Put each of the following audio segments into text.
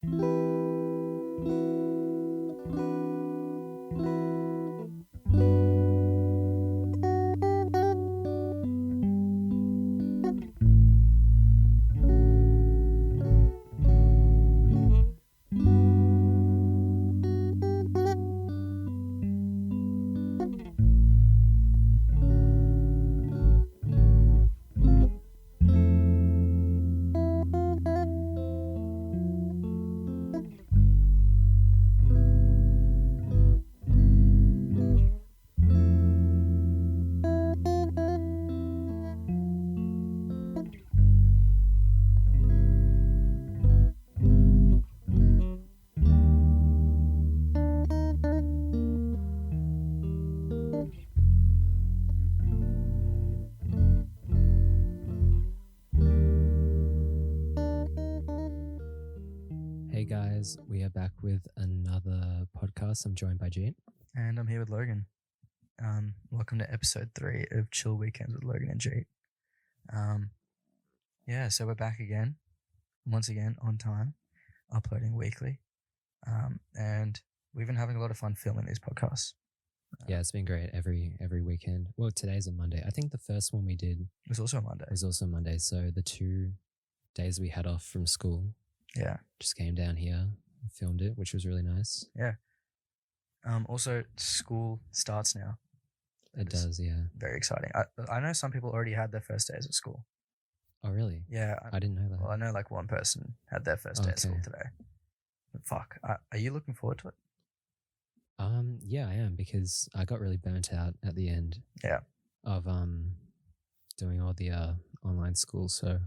Hey guys, we are back with another podcast. I'm joined by Jean. And I'm here with Logan. Welcome to episode 3 of Chill Weekends with Logan and Jeet. So we're back again, once again on time, uploading weekly. And we've been having a lot of fun filming these podcasts. Yeah, it's been great every weekend. Well, today's a Monday. I think the first one we did It was also a Monday. was also Monday. So the 2 days we had off from school, Yeah. just came down here and filmed it, which was really nice. Also, school starts now. It does, yeah. Very exciting. I know some people already had their first days of school. Oh, really? Yeah. I didn't know that. Well, I know like one person had their first day of school Okay. today. But fuck. Are you looking forward to it? Yeah, I am, because I got really burnt out at the end. Yeah. Of doing all the online school, so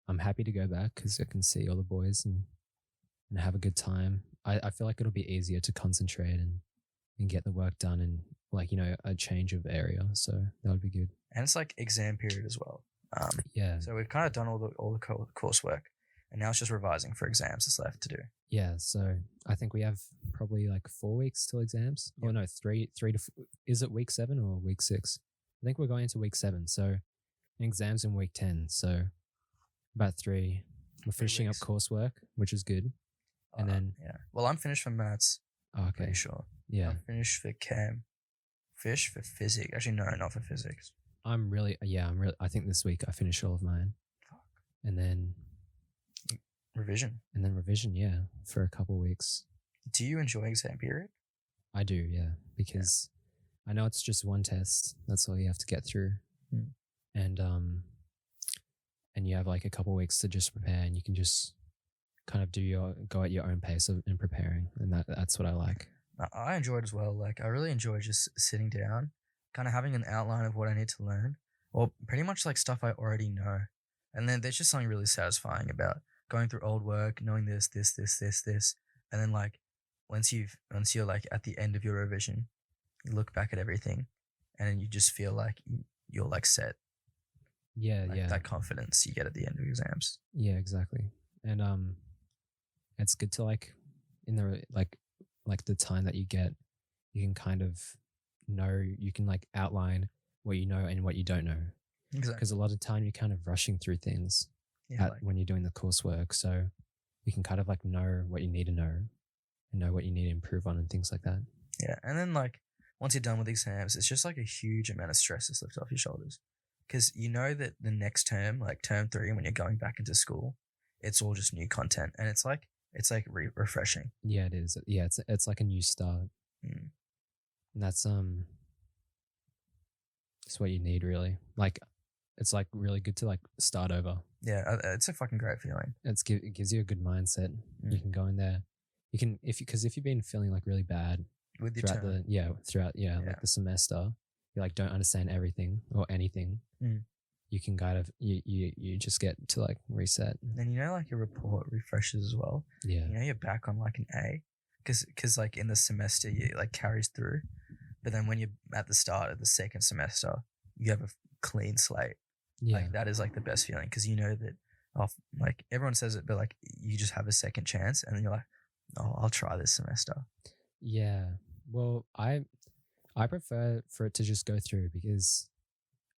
I'm happy to go back because I can see all the boys and have a good time. I feel like it'll be easier to concentrate and get the work done and a change of area. So that would be good. And it's like exam period as well. Yeah. So we've kind of done all the coursework, and now it's just revising for exams that's left to do. Yeah. So I think we have probably like 4 weeks till exams. Yep. Oh no, 3 to 4. Is it week 7 or week 6? I think we're going into week 7. So exams in week 10. So about 3. We're finishing up coursework, which is good. And then well, I'm finished for maths. okay, Pretty sure. yeah, I'm finished for chem. Fish for physics. Actually, no, not for physics. I think this week I finish all of mine. Fuck. And then Revision. revision, yeah, for a couple of weeks. Do you enjoy exam period? I do, yeah, because I know it's just one test. That's all you have to get through. And you have like a couple of weeks to just prepare, and you can just kind of go at your own pace in preparing, and that's what I like. I enjoy it as well. Like, I really enjoy just sitting down, kind of having an outline of what I need to learn, or pretty much like stuff I already know. And then there's just something really satisfying about going through old work, knowing this, and then like once you're like at the end of your revision, you look back at everything, and then you just feel like you're like set. Yeah, like that confidence you get at the end of exams. Yeah, exactly. And it's good to like in the like the time that you get, you can kind of know, you can like outline what you know and what you don't know. Exactly. Because a lot of time you're kind of rushing through things when you're doing the coursework. So you can kind of like know what you need to know and know what you need to improve on and things like that. Yeah. And then like once you're done with exams, it's just like a huge amount of stress is lifted off your shoulders. Because you know that the next term, like term 3, when you're going back into school, it's all just new content. And it's like refreshing. Yeah, it is. Yeah, it's like a new start. And that's it's what you need, really. Like, it's like really good to like start over. Yeah, it's a fucking great feeling. It gives you a good mindset. You can go in there. You can if you've been feeling like really bad with your throughout term. like the semester, you like don't understand everything or anything. You can kind of you just get to like reset. And like your report refreshes as well. Yeah. You're back on like an A, because like in the semester you like carries through, but then when you're at the start of the second semester, you have a clean slate. Yeah. Like that is like the best feeling, because you know that like everyone says it, but like you just have a second chance, and then you're like, oh, I'll try this semester. Yeah. Well, I prefer for it to just go through, because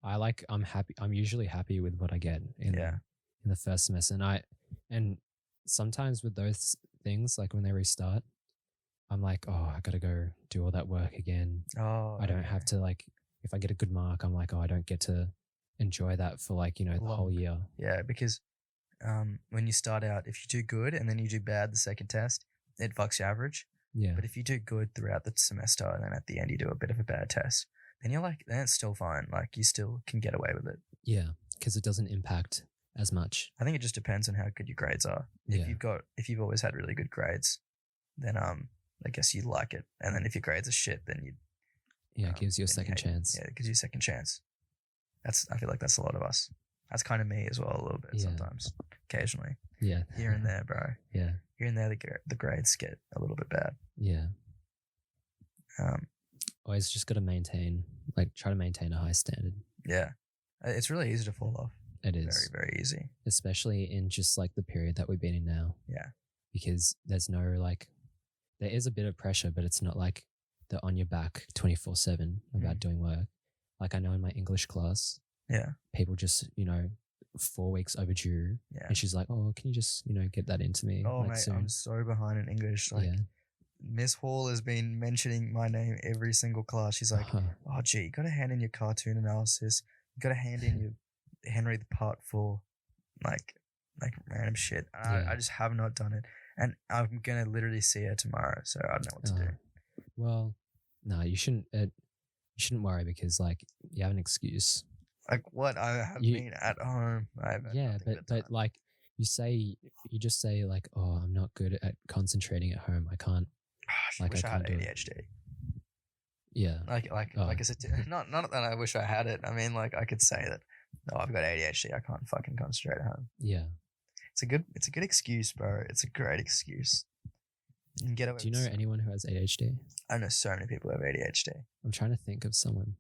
I'm usually happy with what I get in the first semester, and sometimes with those things, like when they restart, I'm like, oh, I gotta go do all that work again. Oh, I don't okay. have to like, if I get a good mark, I'm like, oh, I don't get to enjoy that for like, the whole Long. year. Yeah, because when you start out, if you do good and then you do bad the second test, it fucks your average. Yeah. But if you do good throughout the semester and then at the end you do a bit of a bad test, then you're like, then it's still fine. Like you still can get away with it. Yeah. Because it doesn't impact as much. I think it just depends on how good your grades are. Yeah. If you've always had really good grades, then I guess you like it. And then if your grades are shit, then you it gives you a then second hate it. chance. Yeah, it gives you a second chance. I feel like that's a lot of us. That's kind of me as well a little bit sometimes, occasionally. Yeah. Here and there, bro. Yeah. Here and there, the grades get a little bit bad. Yeah. Um, Always just got to try to maintain a high standard. yeah, it's really easy to fall off. It is. Very, very easy. Especially in just like the period that we've been in now. Yeah. Because there's no like, there is a bit of pressure, but it's not like they're on your back 24/7 about doing work. Like I know in my English class, people just, 4 weeks overdue. Yeah. And she's like, oh, can you just, get that into me? Oh, like, mate, soon? I'm so behind in English. Like, Miss Hall has been mentioning my name every single class. She's like, oh, gee, you got to hand in your cartoon analysis. You got to hand in your Henry the Part 4, like random shit. I just have not done it. And I'm going to literally see her tomorrow, so I don't know what to do. Well, no, you shouldn't worry because, like, you have an excuse. Like, what? I have been at home. But like, you just say, like, oh, I'm not good at concentrating at home. I can't. I wish I had ADHD. Yeah. Like I said, not that I wish I had it. I mean, like, I could say that, no, I've got ADHD. I can't fucking concentrate at home. Yeah. It's a good excuse, bro. It's a great excuse. You can get away. Do you know anyone who has ADHD? I know so many people who have ADHD. I'm trying to think of someone.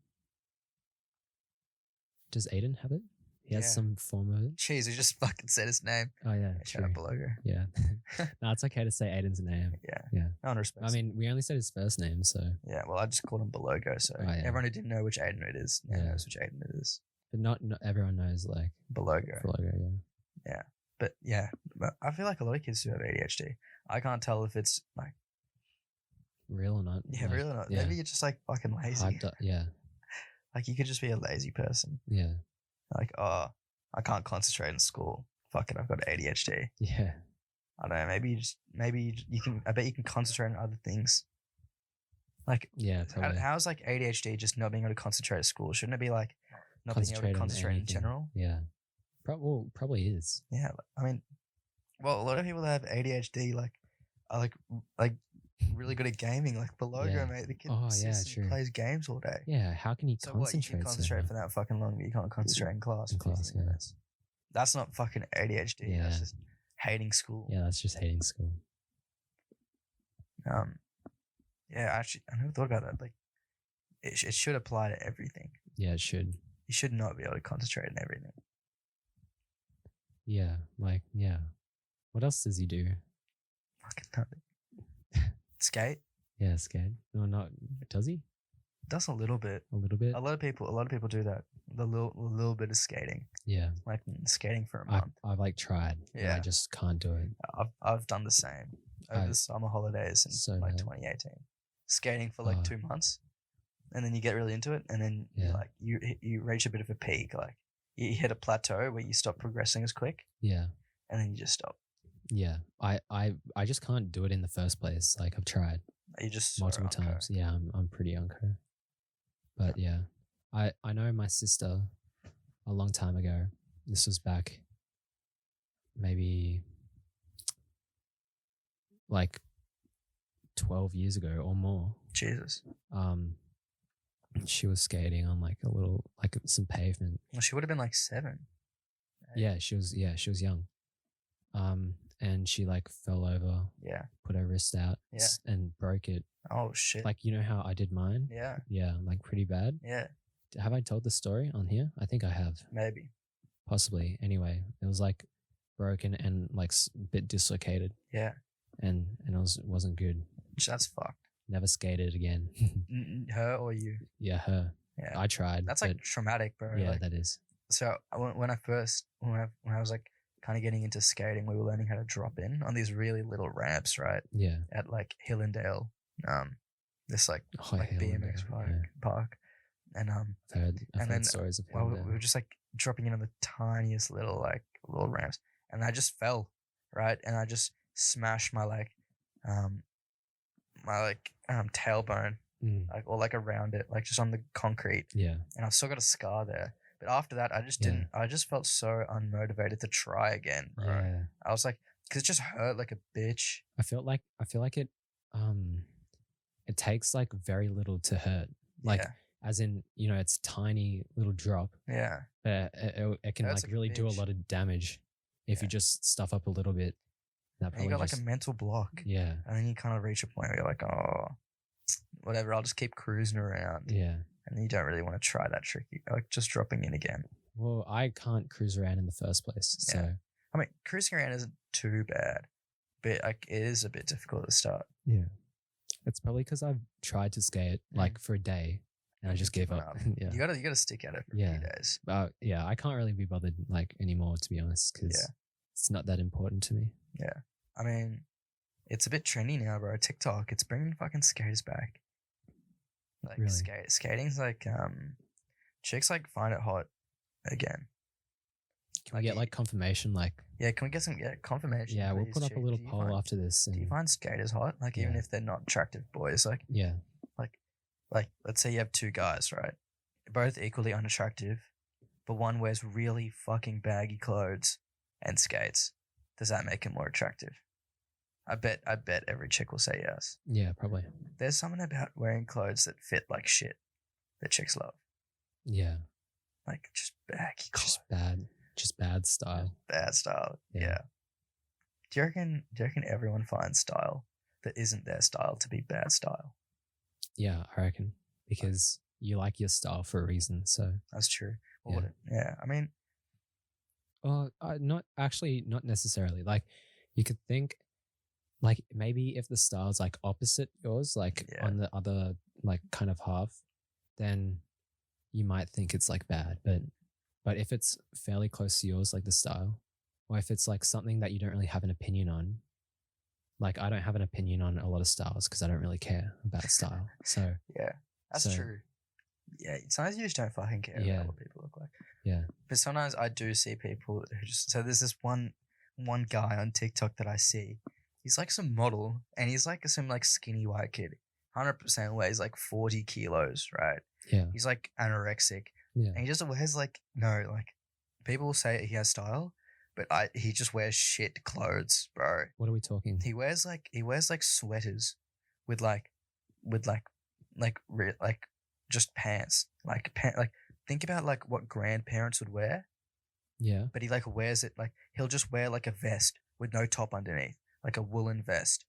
Does Aiden have it? He has some form of it. Jeez, we just fucking said his name. Oh yeah. Shut up, Belogo. Yeah. No, it's okay to say Aiden's name. Yeah. No one respects. I mean, we only said his first name, so. Yeah, well, I just called him Belogo, so everyone who didn't know which Aiden it is now knows which Aiden it is. But not everyone knows like Belogo. Yeah. But I feel like a lot of kids do have ADHD. I can't tell if it's like real or not. Yeah, real or not. Yeah. Maybe you're just like fucking lazy. Yeah. Like you could just be a lazy person. Yeah. Like, oh, I can't concentrate in school. Fuck it, I've got ADHD. Yeah. I don't know. Maybe you can. I bet you can concentrate on other things. Like, yeah, totally. How's like ADHD just not being able to concentrate at school? Shouldn't it be like not being able to concentrate in general? Yeah. Probably is. Yeah. I mean, well, a lot of people that have ADHD are really good at gaming. Like Belogo, mate. The kid plays games all day. Yeah. How can you concentrate? You can concentrate for that fucking long, but you can't concentrate in class. That's not fucking ADHD. Yeah. That's just hating school. Yeah, that's just hating school. Yeah, actually, I never thought about that. Like, it should apply to everything. Yeah, it should. You should not be able to concentrate on everything. Yeah, What else does he do? Fucking nothing. Skate? Yeah, skate. No, not does he? Does a little bit. A little bit. A lot of people do that. The little bit of skating. Yeah. Like skating for a month. I've like tried. Yeah. I just can't do it. I've done the same over the summer holidays in 2018. Skating for 2 months, and then you get really into it, and then you reach a bit of a peak. Like you hit a plateau where you stop progressing as quick. Yeah. And then you just stop. Yeah. I just can't do it in the first place. Like I've tried. You just multiple times. Yeah, I'm pretty unco. But yeah. I know my sister a long time ago. This was back maybe like 12 years ago or more. Jesus. She was skating on like some pavement. Well, she would have been like 7. Yeah, she was young. And she like fell over. Yeah. Put her wrist out. Yeah. And broke it. Oh shit. Like, you know how I did mine? Yeah. Yeah, like pretty bad. Yeah. Have I told the story on here? I think I have. Maybe. Possibly. Anyway, it was like broken and like a bit dislocated. Yeah. And it wasn't good. That's fucked. Never skated again. Her or you? Yeah, her. Yeah. I tried. That's like traumatic, bro. Yeah, like, that is. So when I was like kind of getting into skating, we were learning how to drop in on these really little ramps, right? Yeah. At like Hillendale, this Oh, like hell no. BMX Yeah. park, and I've and heard then stories of well, him we were now. just like dropping in on the tiniest little ramps, and I just fell, right, and I just smashed um tailbone, Mm. like, or like around it, like just on the concrete, Yeah. and I've still got a scar there. But after that, I just Yeah. didn't. I just felt so unmotivated to try again, bro. Yeah. I was like, because it just hurt like a bitch. I feel like it takes like very little to hurt. Like Yeah, as in, it's tiny little drop, yeah. but it can Hurts like like a really do a bitch. lot of damage if you Yeah. just stuff up a little bit. That And you probably got like a just mental block, yeah. and then you kind of reach a point where you're like, oh, whatever. I'll just keep cruising around, Yeah. and you don't really want to try that tricky, like just dropping in again. Well, I can't cruise around in the first place. So Yeah. I mean, cruising around isn't too bad, but like it is a bit difficult to start. yeah. It's probably because I've tried to skate like for a day and I And just you've gave given up. up. Yeah. You gotta stick at it for a Yeah. few days. But yeah, I can't really be bothered like anymore, to be honest, because Yeah. it's not that important to me. Yeah. I mean, it's a bit trendy now, bro. TikTok, it's bringing fucking skaters back. Like Really? skating's like chicks like find it hot again. Can we get like confirmation? Like, Yeah, can we get some confirmation? yeah, we'll please, put up a chick? little poll after this. Do you And find skaters hot? Like even Yeah. if they're not attractive boys, like yeah, like let's say you have two guys, right? Both equally unattractive, but one wears really fucking baggy clothes and skates. Does that make him more attractive? I bet every chick will say yes. yeah, probably. There's something about wearing clothes that fit like shit that chicks love. Yeah, Like just baggy clothes. just bad style. Bad style. Yeah. Yeah. Do you reckon everyone finds style that isn't their style to be bad style? Yeah, I reckon because you like your style for a reason. So, That's true. Yeah. I mean, not necessarily. Like, you could think, like maybe if the style's like opposite yours, like Yeah. on the other like kind of half, then you might think it's like bad. But if it's fairly close to yours, like the style, or if it's like something that you don't really have an opinion on, like I don't have an opinion on a lot of styles because I don't really care about style. So yeah, that's So- true. Yeah, sometimes you just don't fucking care Yeah. about what people look like. yeah, But sometimes I do see people who just. So there's this one guy on TikTok that I see. He's like some model, and he's like some like skinny white kid. 100% weighs like 40 kilos, right? yeah, He's like anorexic, yeah, and he just wears like people will say he has style, but he just wears shit clothes, bro. What are we talking? He wears like sweaters with like just pants, like think about like what grandparents would wear, Yeah, but he like wears it like he'll just wear like a vest with no top underneath, like a woolen vest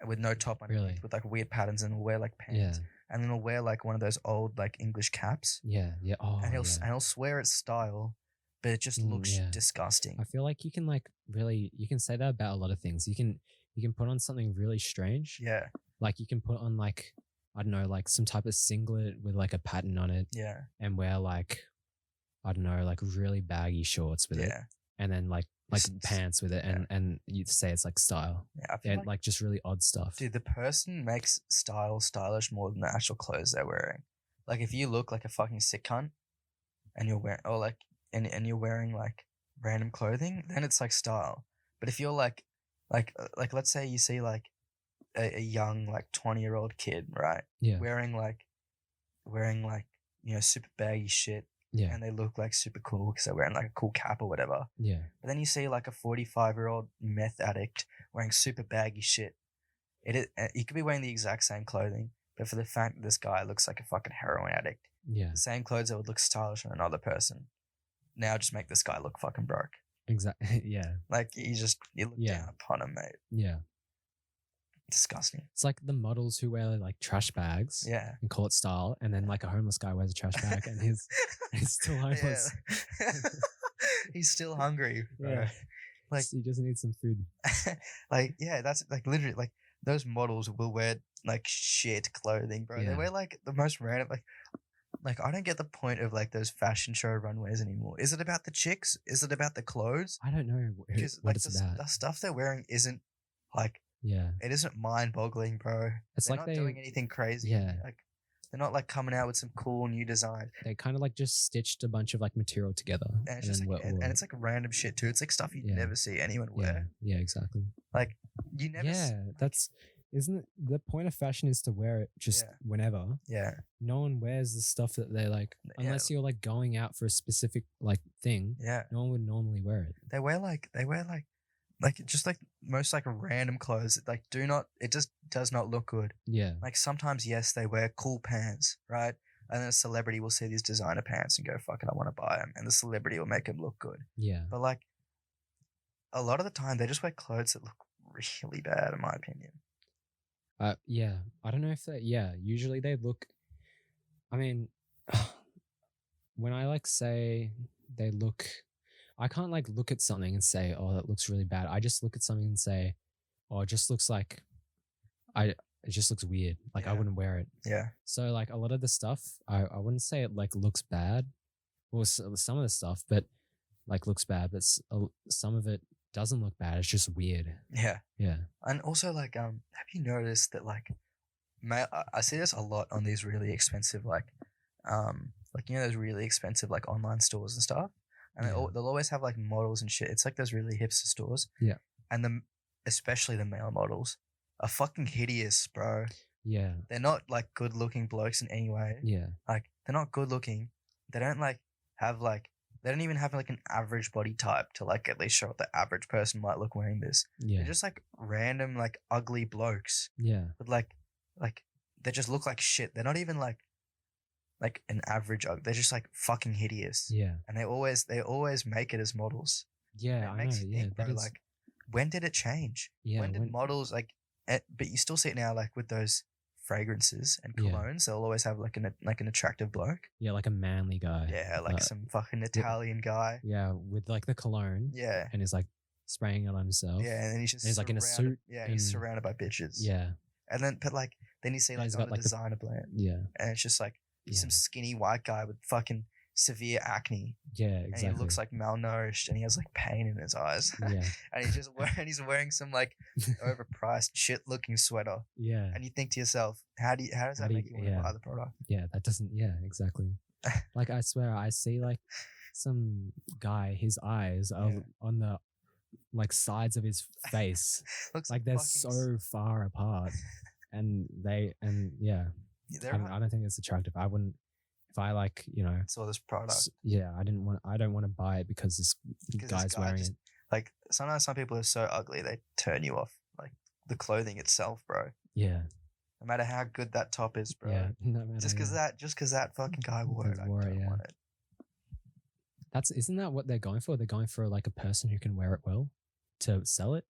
with no top underneath Really? with like weird patterns, and he'll wear like yeah, pants, and then he'll wear like one of those old like English caps, yeah. Oh, and yeah. he'll swear it's style, but it just looks yeah. disgusting. I feel like you can like really you can say that about a lot of things. You can put on something really strange. Yeah, Like you can put on like I don't know, like some type of singlet with like a pattern on it yeah, and wear like I don't know, like really baggy shorts with it. yeah, And then like pants with it yeah. and you'd say it's like style. yeah. I feel And like just really odd stuff. dude, the person makes style stylish more than the actual clothes they're wearing. Like if you look like a fucking sick cunt and you're wearing and you're wearing like random clothing, then it's like style. But if you're like let's say you see like a young like 20-year-old kid, right? Yeah. Wearing like super baggy shit, Yeah. and they look like super cool because they're wearing like a cool cap or whatever. Yeah. But then you see like a 45-year-old meth addict wearing super baggy shit. He could be wearing the exact same clothing, but for the fact that this guy looks like a fucking heroin addict, Yeah. the same clothes that would look stylish on another person, now just make this guy look fucking broke. Exactly. Yeah. Like you look Yeah. down upon him, mate. Yeah. Disgusting. It's like the models who wear like trash bags Yeah. and call it style, and then like a homeless guy wears a trash bag and he's still homeless. Yeah. He's still hungry, bro. Yeah. Like- he just needs some food. Like, yeah, that's like literally like those models will wear like shit clothing, bro. They Yeah. wear like the most random, like like I don't get the point of like those fashion show runways anymore. Is it about the chicks? Is it about the clothes? I don't know Because what like it's about. the stuff they're wearing isn't like Yeah. it isn't mind-boggling, bro. It's They're like not they, doing anything crazy. yeah, Like they're not like coming out with some cool new design. they kind of like just stitched a bunch of like material together And it's and just then like and it's like random shit too. It's like stuff you'd yeah, never see anyone yeah, wear. yeah, exactly. Like you never Yeah, that's isn't it, the point of fashion is to wear it just Yeah. whenever. yeah. No one wears the stuff that they like Yeah. unless you're like going out for a specific like thing. Yeah. No one would normally wear it. They wear like just like most like random clothes that like it just does not look good. Yeah. Like sometimes yes, they wear cool pants, right? And then a celebrity will see these designer pants and go, fuck it, I want to buy them. And the celebrity will make them look good. Yeah. But like a lot of the time they just wear clothes that look really bad in my opinion. Yeah. I don't know if that usually they look I mean when I like say they look I can't like look at something and say, oh, that looks really bad. I just look at something and say, oh, it just looks like it just looks weird. Like I Yeah. wouldn't wear it. Yeah. So like a lot of the stuff, I wouldn't say it like looks bad. Well, some of the stuff, but like looks bad, but some of it doesn't look bad. It's just weird. Yeah. Yeah. And also like have you noticed that like I see this a lot on these really expensive like you know those really expensive like online stores and stuff, and Yeah. they'll always have like models and shit. It's like those really hipster stores. Yeah. And especially the male models are fucking hideous, bro. Yeah. They're not like good looking blokes in any way. Yeah. Like they're not good looking. They don't like have like they don't even have like an average body type to like at least show what the average person might look wearing this. Yeah. They're just like random like ugly blokes. Yeah. But like they just look like shit. They're not even like an average they're just like fucking hideous. Yeah. And they always make it as models. Yeah. It I makes know. you Yeah. think, bro, like when did it change? yeah. When did models like but you still see it now like with those fragrances and Yeah. colognes, they'll always have like an attractive bloke. yeah, like a manly guy. Yeah, like some fucking Italian guy. Yeah, with like the cologne. Yeah. And he's like spraying it on himself. Yeah, and then he's just And he's like in a suit. Yeah, he's surrounded by bitches. Yeah. And then but like then you see And like he's on got, a like, the- designer brand. Yeah. And it's just like Yeah. some skinny white guy with fucking severe acne. Yeah. And Exactly. he looks like malnourished and he has like pain in his eyes. Yeah. And he's wearing some like overpriced shit looking sweater. Yeah. And you think to yourself, how does How that do make you- you want to yeah. buy the product? Yeah, that doesn't. Yeah, exactly. Like I swear, I see like some guy. His eyes are Yeah. on the like sides of his face, Looks like they're fucking so far apart, and yeah. they're I don't think it's attractive. I wouldn't if I like saw this product. yeah. I don't want to buy it because this Because this guy's guy wearing just- it. Like sometimes some people are so ugly they turn you off. Like the clothing itself, bro. Yeah, No matter how good that top is, bro. yeah. No matter, Just because that fucking guy wore it, I Wore it, don't yeah. want it. isn't that what they're going for? They're going for like a person who can wear it well to sell it.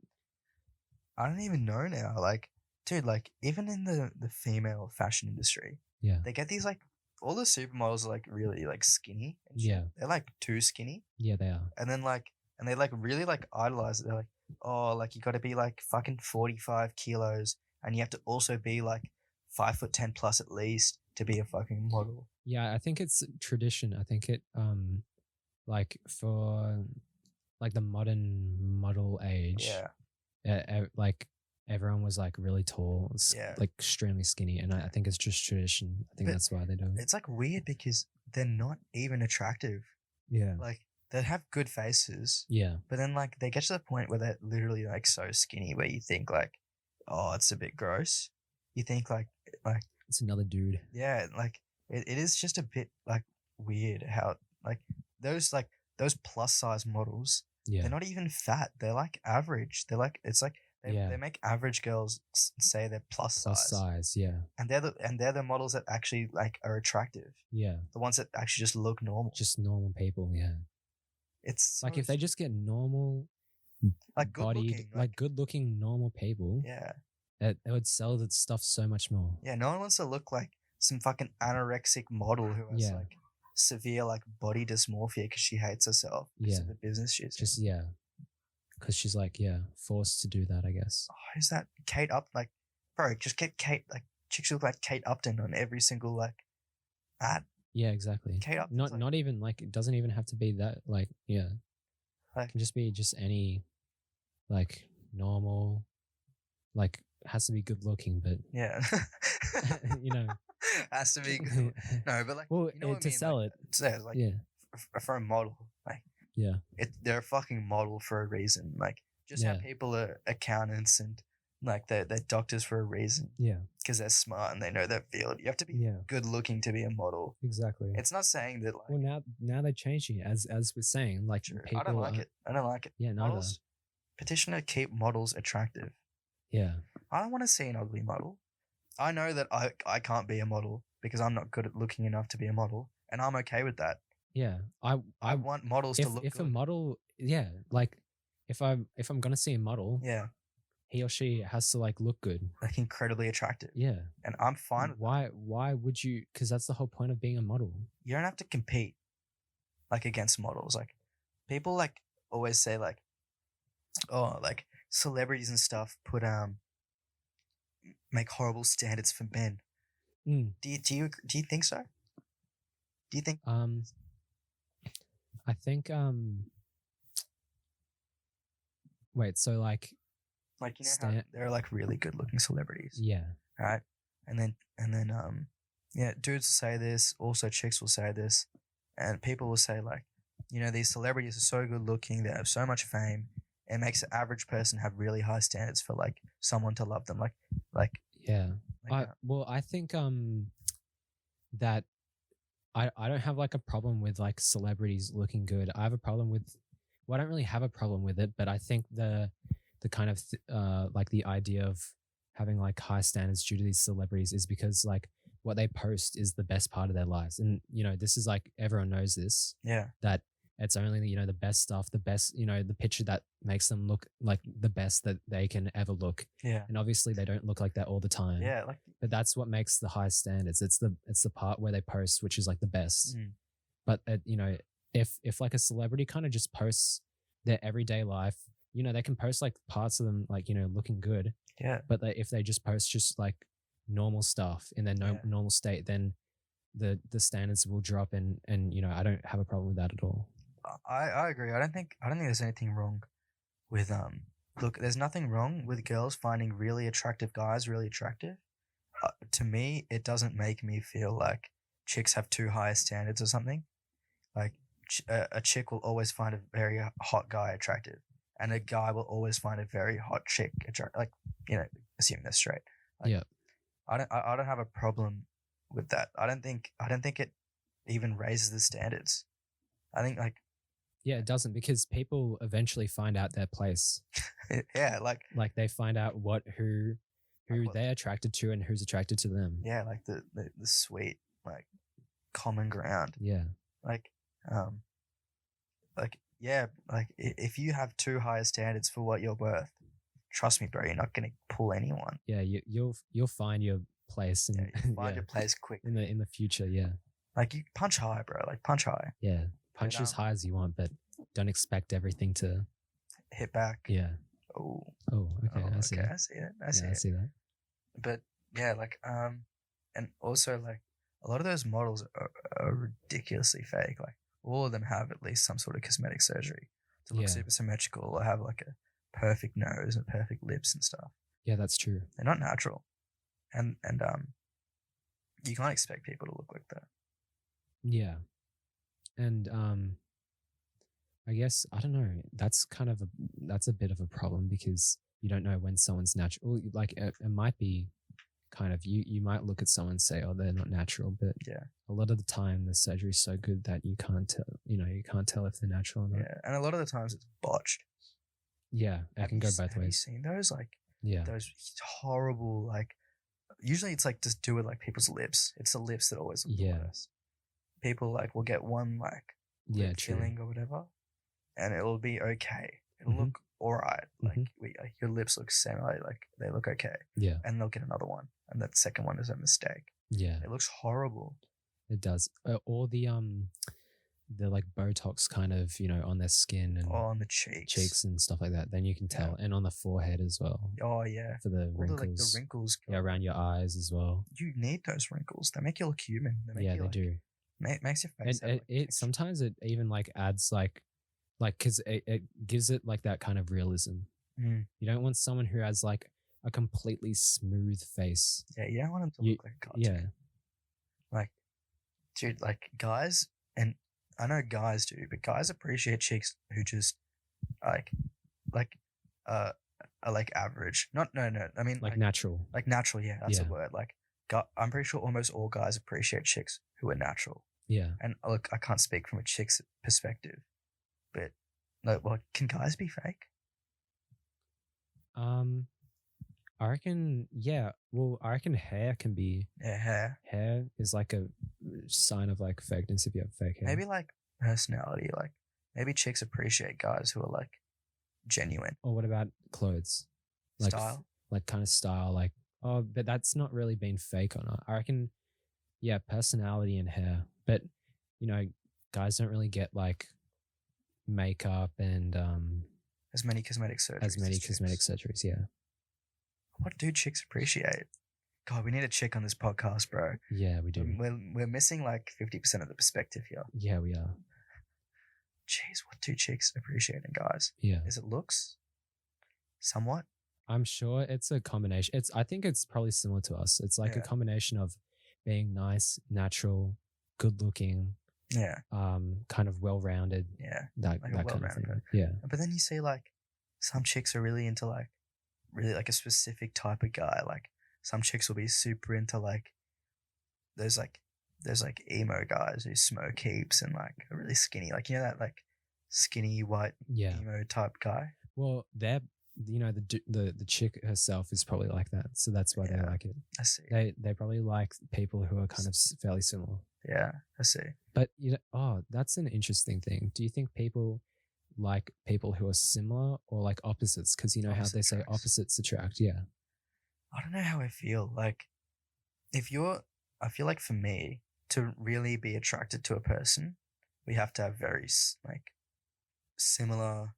I don't even know now. Like, dude, like even in the female fashion industry, Yeah, they get these like all the supermodels are like really like skinny. And shit. Yeah. They're like too skinny, yeah, they are. and then like and they like really like idolize it. They're like, oh, like you got to be like fucking 45 kilos, and you have to also be like 5'10" plus at least to be a fucking model. Yeah, I think it's tradition. I think it like for like the modern model age, Yeah, like everyone was like really tall, Yeah. like extremely skinny, and I think it's just tradition. I think But that's why they do it. it's like weird because they're not even attractive. Yeah, Like they have good faces, yeah, but then like they get to the point where they're literally like so skinny where you think like, oh, it's a bit gross. You think like it's another dude. yeah, like it is just a bit like weird how like those plus size models, Yeah, they're not even fat. They're like average. They're like it's like Yeah. they make average girls say they're plus plus size. size. Yeah, And they're the models that actually like are attractive. yeah, The ones that actually just look normal. just normal people. Yeah, It's like so if they just get normal, like good bodied, looking, like good looking normal people, yeah. it would sell the stuff so much more. Yeah, no one wants to look like some fucking anorexic model who has Yeah. like severe like body dysmorphia because she hates herself because of Yeah. the business she's Just in. yeah, because she's like forced to do that, I guess. Oh, who's that? Kate Up like, bro, just get Kate like chicks who look like Kate Upton on every single like ad. Yeah, exactly. Kate Upton's Not like, not even like it doesn't even have to be that like yeah. Like- It can just be just any like normal like has to be good looking, but yeah. you know. Has to be good. No, but like Well, you know what I to mean. sell Like, it, like yeah, for a model, like yeah, they're a fucking model for a reason. Like just how yeah, people are accountants and like they're doctors for a reason yeah, because they're smart and they know their field. You have to be yeah, good looking to be a model. exactly. It's not saying that like Well, now they're changing it as we're saying. Like true. people, I don't like it. I don't like it. Yeah, neither. Models petition to keep models attractive. Yeah, I don't want to see an ugly model. I know that I can't be a model because I'm not good at looking enough to be a model, and I'm okay with that. yeah. I want models to look if good. a model, yeah, like if I'm gonna see a model, Yeah, he or she has to like look good. like incredibly attractive. Yeah, And I'm fine with that. why would you? Because that's the whole point of being a model. You don't have to compete like against models. Like people like always say like, oh, like celebrities and stuff put make horrible standards for men. Mm. Do you think so? Do you think I think wait, so like you know how there are like really good looking celebrities, yeah, right? And then yeah, dudes will say this, also chicks will say this, and people will say like, you know, these celebrities are so good looking, they have so much fame, it makes the average person have really high standards for like someone to love them, like yeah. I think that I don't have like a problem with like celebrities looking good. I have a problem with well, I don't really have a problem with it, but I think the kind of like the idea of having like high standards due to these celebrities is because like what they post is the best part of their lives. And you know, this is like everyone knows this. Yeah. That it's only, you know, the best stuff, the best, you know, the picture that makes them look like the best that they can ever look. Yeah. And obviously they don't look like that all the time. Yeah, like but that's what makes the high standards. It's the part where they post, which is like the best. But you know, if like a celebrity kind of just posts their everyday life, you know, they can post like parts of them like, you know, looking good. Yeah. But if they just post just like normal stuff in their normal state, then the standards will drop and you know, I don't have a problem with that at all. I agree. I don't think there's anything wrong with look, there's nothing wrong with girls finding really attractive guys really attractive. To me, it doesn't make me feel like chicks have too high standards or something. Like a chick will always find a very hot guy attractive, and a guy will always find a very hot chick attractive. Like, you know, assuming they're straight. Like, yeah. I don't have a problem with that. I don't think it even raises the standards. I think like yeah, it doesn't, because people eventually find out their place. yeah, like they find out who they're attracted to and who's attracted to them. Yeah, like the sweet like common ground. Yeah. Like yeah, like if you have too high standards for what you're worth, trust me, bro, you're not gonna pull anyone. Yeah, you'll find your place and find your place quick in the future. Yeah. Like you punch high, bro. Like punch high. Yeah, punch as high as you want, but don't expect everything to hit back. Yeah. Oh. Okay. I see. Okay, That. I see it. I see that. But yeah, like and also like a lot of those models are ridiculously fake. Like all of them have at least some sort of cosmetic surgery to look super symmetrical or have like a perfect nose and perfect lips and stuff. Yeah, that's true. They're not natural, and you can't expect people to look like that. Yeah, and I guess I don't know. That's a bit of a problem because you don't know when someone's natural. Like it might be kind of you might look at someone and say, oh, they're not natural, but yeah, a lot of the time the surgery is so good that you can't tell. You know, you can't tell if they're natural or not. Yeah, and a lot of the times it's botched. Yeah, it can go both ways. Have you seen those those horrible like? Usually it's like just do with like people's lips. It's the lips that always look the worst. People like will get one like lip filling or whatever, and it'll be okay. It'll look alright. Like your lips look semi, like they look okay. Yeah, and they'll get another one, and that second one is a mistake. Yeah, it looks horrible. It does. Or the like Botox kind of, you know, on their skin and on the cheeks and stuff like that. Then you can tell, and on the forehead as well. Oh yeah, for the wrinkles. The wrinkles. Yeah, around your eyes as well. You need those wrinkles. They make you look human. They do. Makes your And face have like it texture. sometimes it even like adds like because it gives it like that kind of realism. Mm. You don't want someone who has like a completely smooth face. Yeah, you don't want them to You look like a yeah. cartoon. Like, dude, like guys, and I know guys do, but guys appreciate chicks who just like like uh are like average. Not no. I mean Like natural. like natural. Yeah, that's a Yeah. word. Like, I'm pretty sure almost all guys appreciate chicks who are natural. Yeah. And look, I can't speak from a chick's perspective, but like, well, can guys be fake? Um I reckon yeah. Well, I reckon hair can be Yeah, hair. hair is like a sign of like fakeness if you have fake hair. Maybe like personality. Like maybe chicks appreciate guys who are like genuine Or what about clothes? Like style. like kind of style like oh, but that's not really being fake or not. I reckon yeah, personality and hair. But you know, guys don't really get like makeup and As many cosmetic surgeries as many as cosmetic chicks. surgeries, yeah. What do chicks appreciate? God, we need a chick on this podcast, bro. Yeah, we do. We're missing like 50% of the perspective here. Yeah, we are. Jeez, what do chicks appreciate in guys? Yeah. Is it looks? Somewhat? I'm sure it's a combination. I think it's probably similar to us. It's like a Yeah. combination of being nice, natural, good looking, Yeah. kind of well rounded, Yeah. that Like a that kind of well-rounded thing. Yeah. But then you see like some chicks are really into like really like a specific type of guy. Like some chicks will be super into like there's like emo guys who smoke heaps and like are really skinny. Like you know that like skinny white Yeah. emo type guy. Well, they're you know the chick herself is probably like that, so that's why they Yeah. like it. I see. They probably like people who are kind of fairly similar. Yeah, I see. But you know, oh, that's an interesting thing. Do you think people like people who are similar or like opposites? Because you know how Opposite they say attracts. opposites attract. Yeah. I don't know how I feel. Like if you're I feel like for me to really be attracted to a person, we have to have very like similar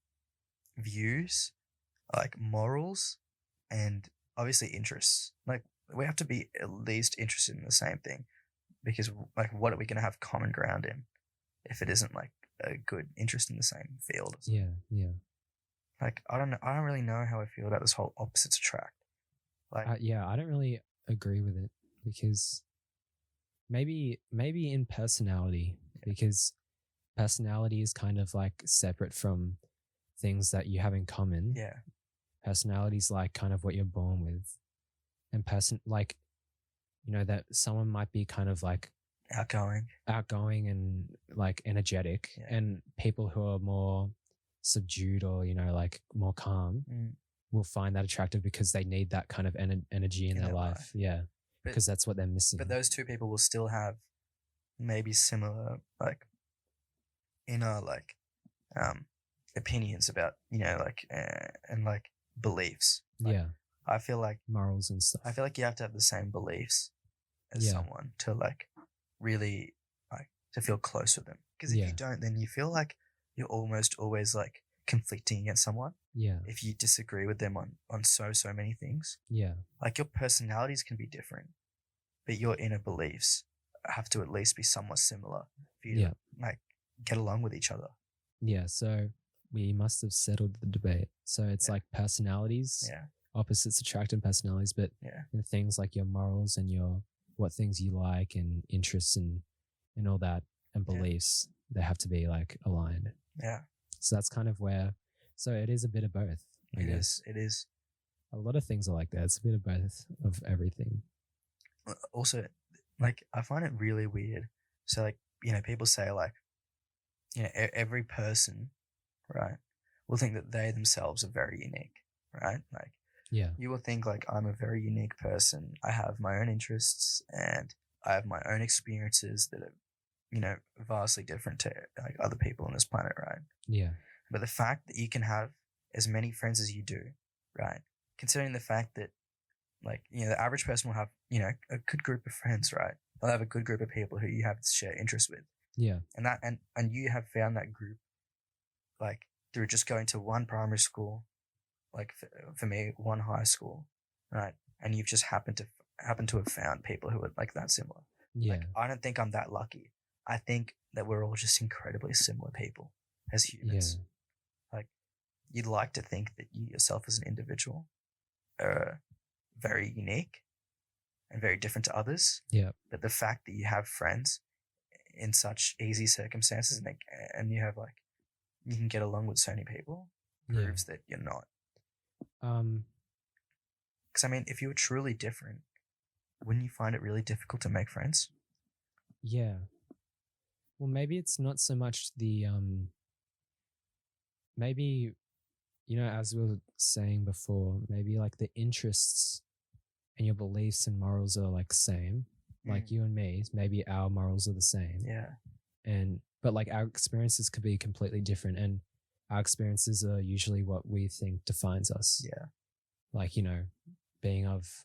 views, like morals, and obviously interests. Like we have to be at least interested in the same thing, because like what are we going to have common ground in if it isn't like a good interest in the same field? Or something? Yeah. Yeah. Like I don't know. I don't really know how I feel about this whole opposites attract. Like Yeah, I don't really agree with it because maybe in personality because personality is kind of like separate from things that you have in common. yeah, Personality is like kind of what you're born with, and person like you know that someone might be kind of like outgoing and like energetic, Yeah. and people who are more subdued or you know like more calm will find that attractive because they need that kind of energy in their life. Yeah, But- because that's what they're missing. but those two people will still have maybe similar like inner like opinions about like and like beliefs. Like, yeah, I feel like morals and stuff. I feel like you have to have the same beliefs as Yeah. someone to like really like to feel close with them. Because if Yeah. you don't, then you feel like you're almost always like conflicting against someone. Yeah, If you disagree with them on so many things, yeah, like your personalities can be different, but your inner beliefs have to at least be somewhat similar for you Yeah. to like get along with each other. yeah. So we must have settled the debate. So it's Yeah. like personalities, Yeah, opposites attract in personalities, but yeah, in things like your morals and your what things you like and interests and all that and Yeah. beliefs, they have to be like aligned. yeah. So that's kind of where. So it is a bit of both. I It guess is. It is. a lot of things are like that. It's a bit of both of everything. Also, like I find it really weird. So like people say like every person, right, will think that they themselves are very unique, right? Like Yeah, you will think like I'm a very unique person. I have my own interests and I have my own experiences that are vastly different to like other people on this planet, right? yeah, But the fact that you can have as many friends as you do, right? Considering the fact that like the average person will have a good group of friends, right? They'll have a good group of people who you have share interests with, yeah, and that and you have found that group like through just going to one primary school, like for me one high school, right? And you've just happened to have found people who are like that similar. yeah, Like I don't think I'm that lucky. I think that we're all just incredibly similar people as Yeah. humans. Like, you'd like to think that you yourself as an individual are very unique and very different to others. Yeah. But the fact that you have friends in such easy circumstances and you have like you can get along with so many people Yeah. proves that you're not. Um, Because I mean, if you were truly different, wouldn't you find it really difficult to make friends? yeah. Well, maybe it's not so much the maybe, as we were saying before, maybe like the interests and your beliefs and morals are like same. Like you and me, maybe our morals are the same. Yeah. But like our experiences could be completely different, and our experiences are usually what we think defines us. Yeah. Like, being of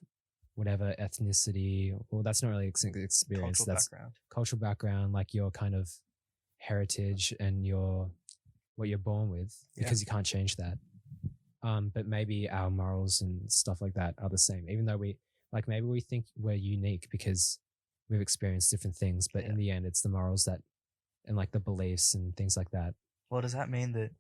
whatever ethnicity, well, that's not really experience. Cultural That's background. cultural background, like your kind of heritage and what you're born with, Yeah. because you can't change that. But maybe our morals and stuff like that are the same, even though maybe we think we're unique because we've experienced different things, but in the end, it's the morals that, and like the beliefs and things like that. Well, does that mean that,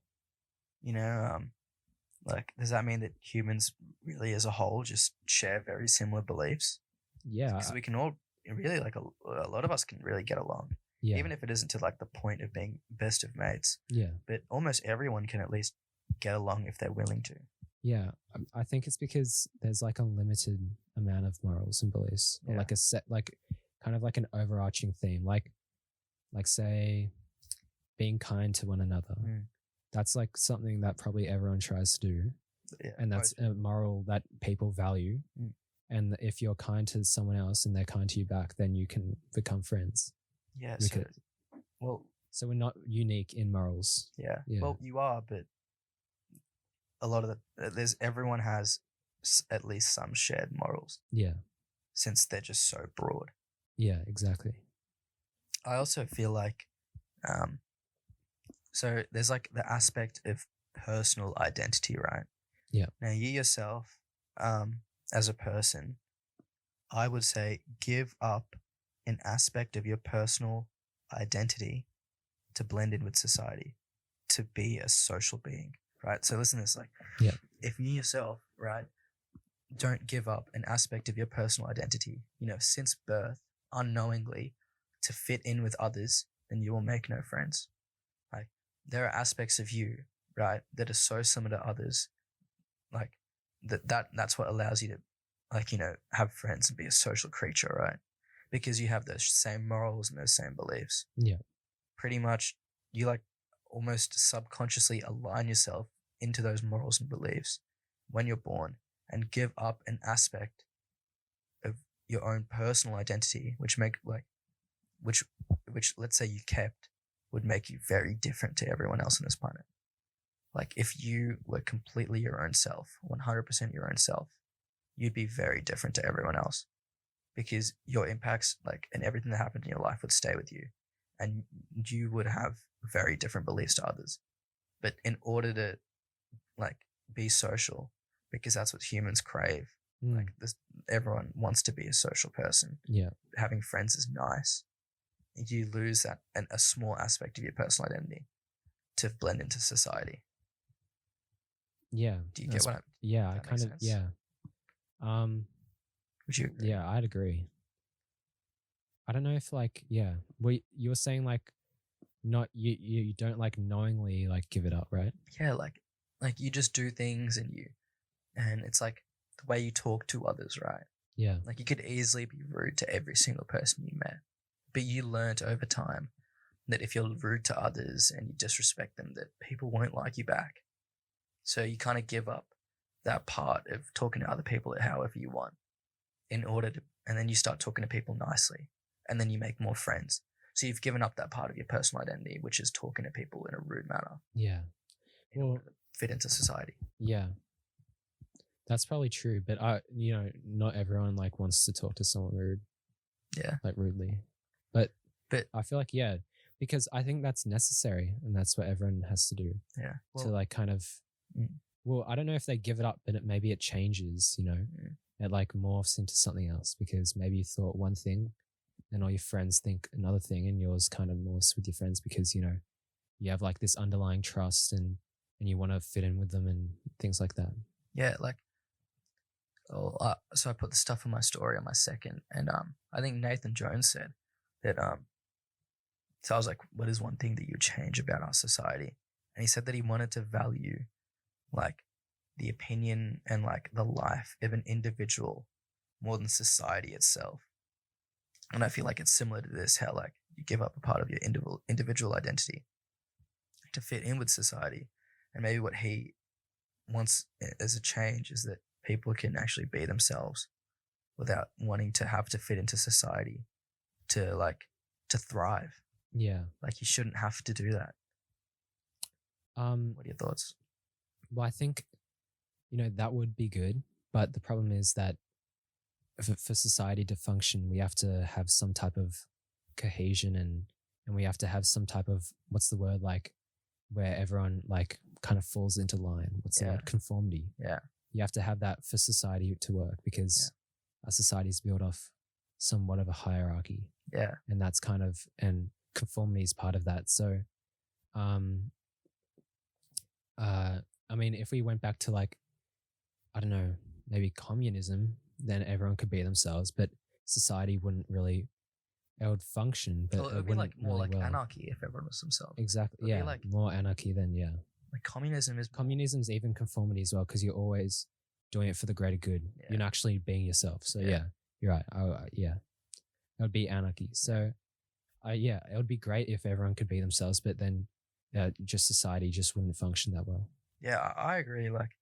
does that mean that humans really as a whole just share very similar beliefs? Yeah. Because we can all really, like, a lot of us can really get along. Yeah. Even if it isn't to like the point of being best of mates. Yeah. But almost everyone can at least get along if they're willing to. Yeah. I think it's because there's like a limited amount of morals and beliefs, or like a set, like kind of like an overarching theme, like say being kind to one another. That's like something that probably everyone tries to do. Yeah, and that's a moral that people value. And if you're kind to someone else and they're kind to you back, then you can become friends. Yeah. So we're not unique in morals. Yeah. Well, you are, but a lot of everyone has at least some shared morals. Yeah. Since they're just so broad. Yeah, exactly. I also feel like, so there's like the aspect of personal identity, right? Yeah. Now you yourself, as a person, I would say give up an aspect of your personal identity to blend in with society, to be a social being, right? So listen to this, like, if you yourself, right, don't give up an aspect of your personal identity, since birth, unknowingly, to fit in with others, then you will make no friends. Like, there are aspects of you, right, that are so similar to others, like that's what allows you to, like, have friends and be a social creature, right? Because you have those same morals and those same beliefs. Yeah. Pretty much, you like almost subconsciously align yourself into those morals and beliefs when you're born, and give up an aspect of your own personal identity, which let's say you kept, would make you very different to everyone else on this planet. Like, if you were completely your own self, 100% your own self, you'd be very different to everyone else, because your impacts, like, and everything that happened in your life would stay with you, and you would have very different beliefs to others. But in order to, like, be social, because that's what humans crave, like, everyone wants to be a social person. Yeah. Having friends is nice. You lose that and a small aspect of your personal identity to blend into society. Yeah. Do you get what I kind of sense? Yeah. Would you agree? Yeah, I'd agree. I don't know if, like, you're saying like not you don't like knowingly like give it up, right? Yeah, like you just do things and it's like the way you talk to others, right? Yeah. Like, you could easily be rude to every single person you met, but you learnt over time that if you're rude to others and you disrespect them, that people won't like you back. So you kind of give up that part of talking to other people however you want and then you start talking to people nicely, and then you make more friends. So you've given up that part of your personal identity, which is talking to people in a rude manner. Yeah. In order to fit into society. Yeah. That's probably true, but not everyone like wants to talk to someone rude. Yeah. Like rudely. But I feel like, because I think that's necessary, and that's what everyone has to do. Yeah. To like kind of, well, I don't know if they give it up, but maybe it changes, it like morphs into something else, because maybe you thought one thing and all your friends think another thing, and yours kind of more with your friends because you have like this underlying trust and you want to fit in with them and things like that. Yeah, like so I put the stuff in my story on my second, and I think Nathan Jones said that so I was like, what is one thing that you change about our society? And he said that he wanted to value like the opinion and like the life of an individual more than society itself. And I feel like it's similar to this, how like you give up a part of your individual identity to fit in with society. And maybe what he wants as a change is that people can actually be themselves without wanting to have to fit into society to thrive. Yeah. Like you shouldn't have to do that. What are your thoughts? Well, I think that would be good, but the problem is that for society to function, we have to have some type of cohesion and we have to have some type of, what's the word, like where everyone like kind of falls into line. What's the word? Conformity. Yeah. You have to have that for society to work because our society is built off somewhat of a hierarchy. Yeah. And that's kind of, and conformity is part of that. So, I mean, if we went back to like, I don't know, maybe communism, then everyone could be themselves, but society wouldn't really, it would function, but it would be like more like anarchy if everyone was themselves. Exactly. Yeah. Like, more anarchy than, like communism's even conformity as well, because you're always doing it for the greater good. Yeah. You're not actually being yourself. So yeah, you're right. Yeah, it would be anarchy. So it would be great if everyone could be themselves, but then just society just wouldn't function that well. Yeah, I agree. Like,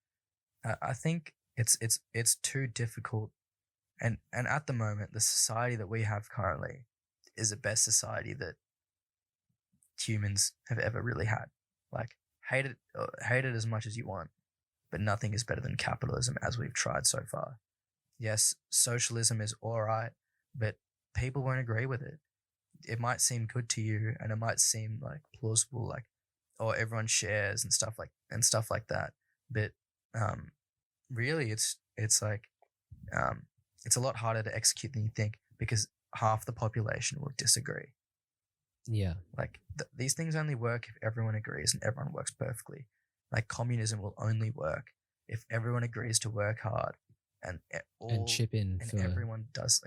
I think it's too difficult, and at the moment, the society that we have currently is the best society that humans have ever really had. Like, hate it as much as you want, but nothing is better than capitalism as we've tried so far. Yes, socialism is all right, but people won't agree with it. It might seem good to you, and it might seem like plausible, like, or everyone shares and stuff like that. But really, it's like it's a lot harder to execute than you think because half the population will disagree. Yeah, like these things only work if everyone agrees and everyone works perfectly. Like communism will only work if everyone agrees to work hard and chip in, and everyone does.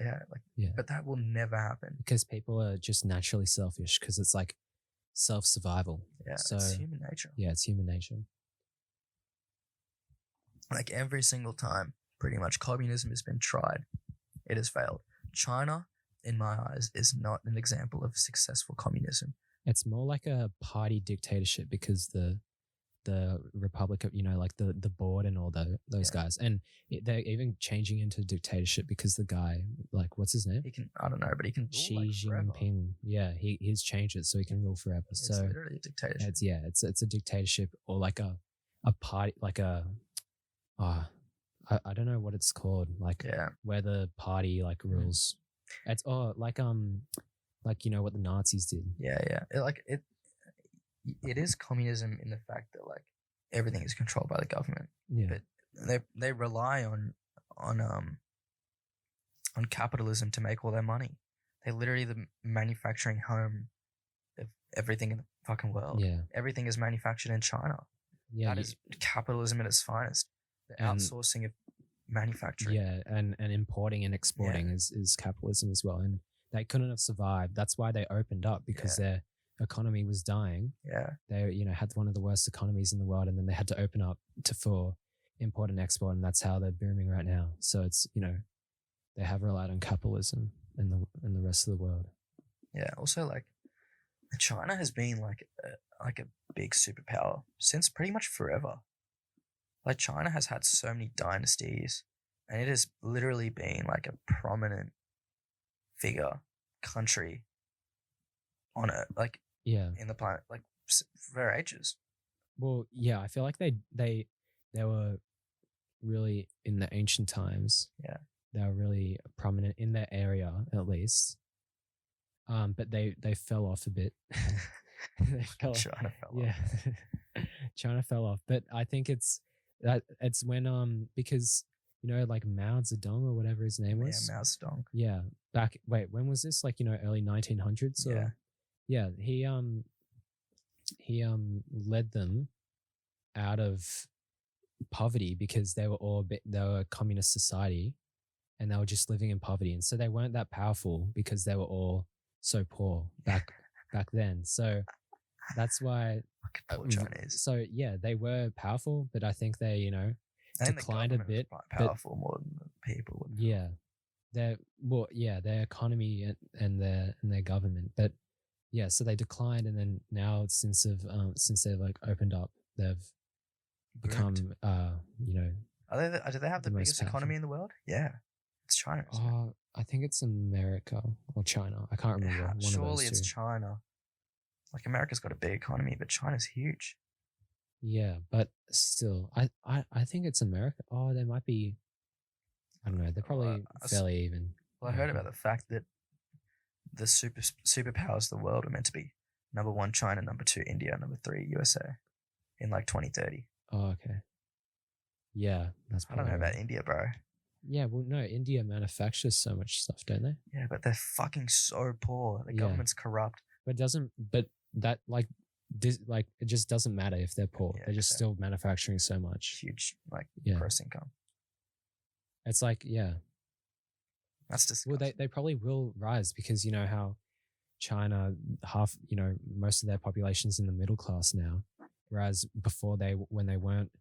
But that will never happen because people are just naturally selfish because it's like self-survival. Yeah, so it's human nature. Yeah, it's human nature. Like every single time, pretty much, communism has been tried. It has failed. China, in my eyes, is not an example of successful communism. It's more like a party dictatorship because the Republic of, like the board and all those guys. And they're even changing into dictatorship because the guy, like, what's his name? I don't know, but he can rule Xi Jinping. Yeah, he's changed it so he can rule forever. It's literally a dictatorship. It's a dictatorship or like a party, like a, I don't know what it's called. Like where the party like rules. It's like what the Nazis did. Yeah. It is communism in the fact that like everything is controlled by the government. Yeah. But they rely on capitalism to make all their money. They're literally the manufacturing home of everything in the fucking world. Yeah. Everything is manufactured in China. Yeah. That is capitalism at its finest. The outsourcing of manufacturing. Yeah, and importing and exporting is capitalism as well. And they couldn't have survived. That's why they opened up because their economy was dying. Yeah. They, had one of the worst economies in the world, and then they had to open up for import and export, and that's how they're booming right now. So it's, they have relied on capitalism in the rest of the world. Yeah. Also, like, China has been like a big superpower since pretty much forever. Like, China has had so many dynasties, and it has literally been like a prominent country on it, like in the planet, like for ages. Well, yeah, I feel like they were really in the ancient times. Yeah, they were really prominent in their area at least. But they fell off a bit. China fell off. China fell off, but I think it's when because like Mao Zedong or whatever his name Yeah, was. Mao Zedong. Yeah, when was this? Like, early 1900s? Yeah. Or yeah, he led them out of poverty because they were a communist society and they were just living in poverty, and so they weren't that powerful because they were all so poor back then. So that's why. Fucking poor Chinese. So yeah, they were powerful, but I think they I think the declined a government was bit. quite But powerful more than the people. Were yeah, their economy and their government, but yeah, so they declined, and then now since they've like opened up, they've become boomed. Do they have the the most biggest powerful. economy in the world? Yeah, it's China. Isn't it? I think it's America or China. I can't remember. One Surely of those it's two. China. Like America's got a big economy, but China's huge. Yeah, but still, I think it's America. Oh, they might be. I don't know. They're probably fairly even. Well, I heard about the fact that the superpowers of the world are meant to be number 1 China, number 2 India, number 3 USA in like 2030. Oh, okay. Yeah, that's I don't probably know about right. India, bro. Yeah, well, no, India manufactures so much stuff, don't they? Yeah, but they're fucking so poor. The Yeah. government's corrupt. But that it just doesn't matter if they're poor. Yeah, they're just still manufacturing so much. Huge, like, Yeah. gross income. It's like, yeah. That's disgusting. Well, they probably will rise because you know how China, most of their population's in the middle class now, whereas before when they weren't,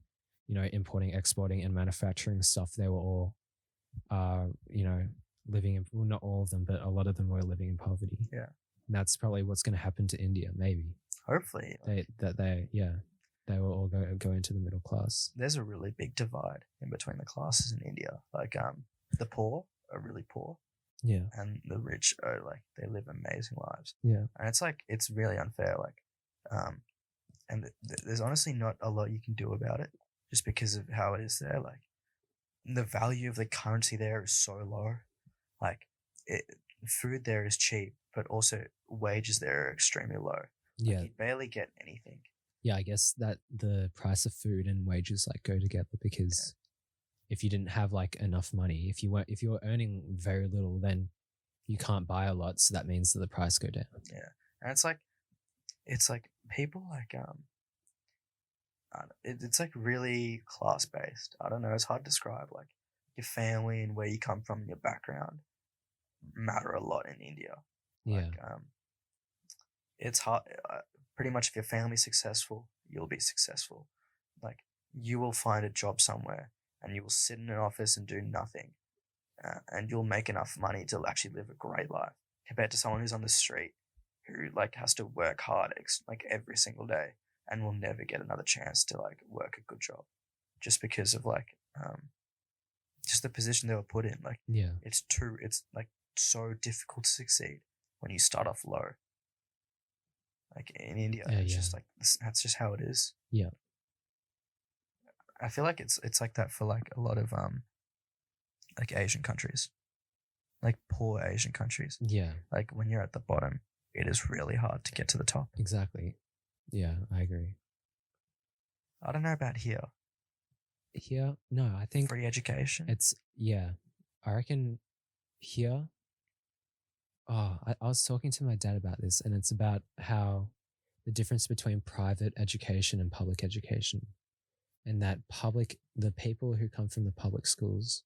importing, exporting, and manufacturing stuff, they were all, living in, well, not all of them, but a lot of them were living in poverty. Yeah. And that's probably what's going to happen to India, maybe. Hopefully. They will all go into the middle class. There's a really big divide in between the classes in India. Like, the poor are really poor. Yeah. And the rich are like, they live amazing lives. Yeah. And it's like, it's really unfair. Like, and there's honestly not a lot you can do about it just because of how it is there. Like, the value of the currency there is so low. Like, food there is cheap, but also wages there are extremely low. Yeah. Like, you barely get anything. Yeah, I guess that the price of food and wages like go together because if you didn't have like enough money, if you were earning very little, then you can't buy a lot. So that means that the price go down. Yeah, and it's like people like it's like really class based. I don't know. It's hard to describe. Like, your family and where you come from and your background matter a lot in India. Like, it's hard. Pretty much, if your family's successful, you'll be successful. Like, you will find a job somewhere and you will sit in an office and do nothing, and you'll make enough money to actually live a great life compared to someone who's on the street who like has to work hard like every single day and will never get another chance to like work a good job just because of like just the position they were put in. Like, Yeah. it's like so difficult to succeed when you start off low. Like, in India, it's just like that's just how it is. Yeah. I feel like it's like that for like a lot of like Asian countries, like poor Asian countries. Yeah. Like, when you're at the bottom, it is really hard to get to the top. Exactly. Yeah, I agree. I don't know about here. Here, no, I think Free education. I reckon here. Oh, I was talking to my dad about this, and it's about how the difference between private education and public education, and that the people who come from the public schools,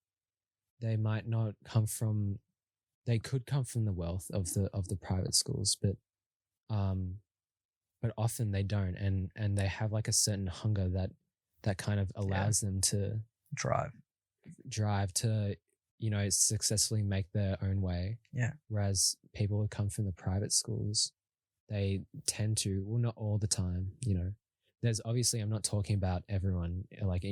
they might not come from, they could come from the wealth of the private schools, but often they don't, and they have like a certain hunger that kind of allows them to drive to successfully make their own way. Yeah. Whereas people who come from the private schools, they tend to, well, not all the time, there's obviously, I'm not talking about everyone, like,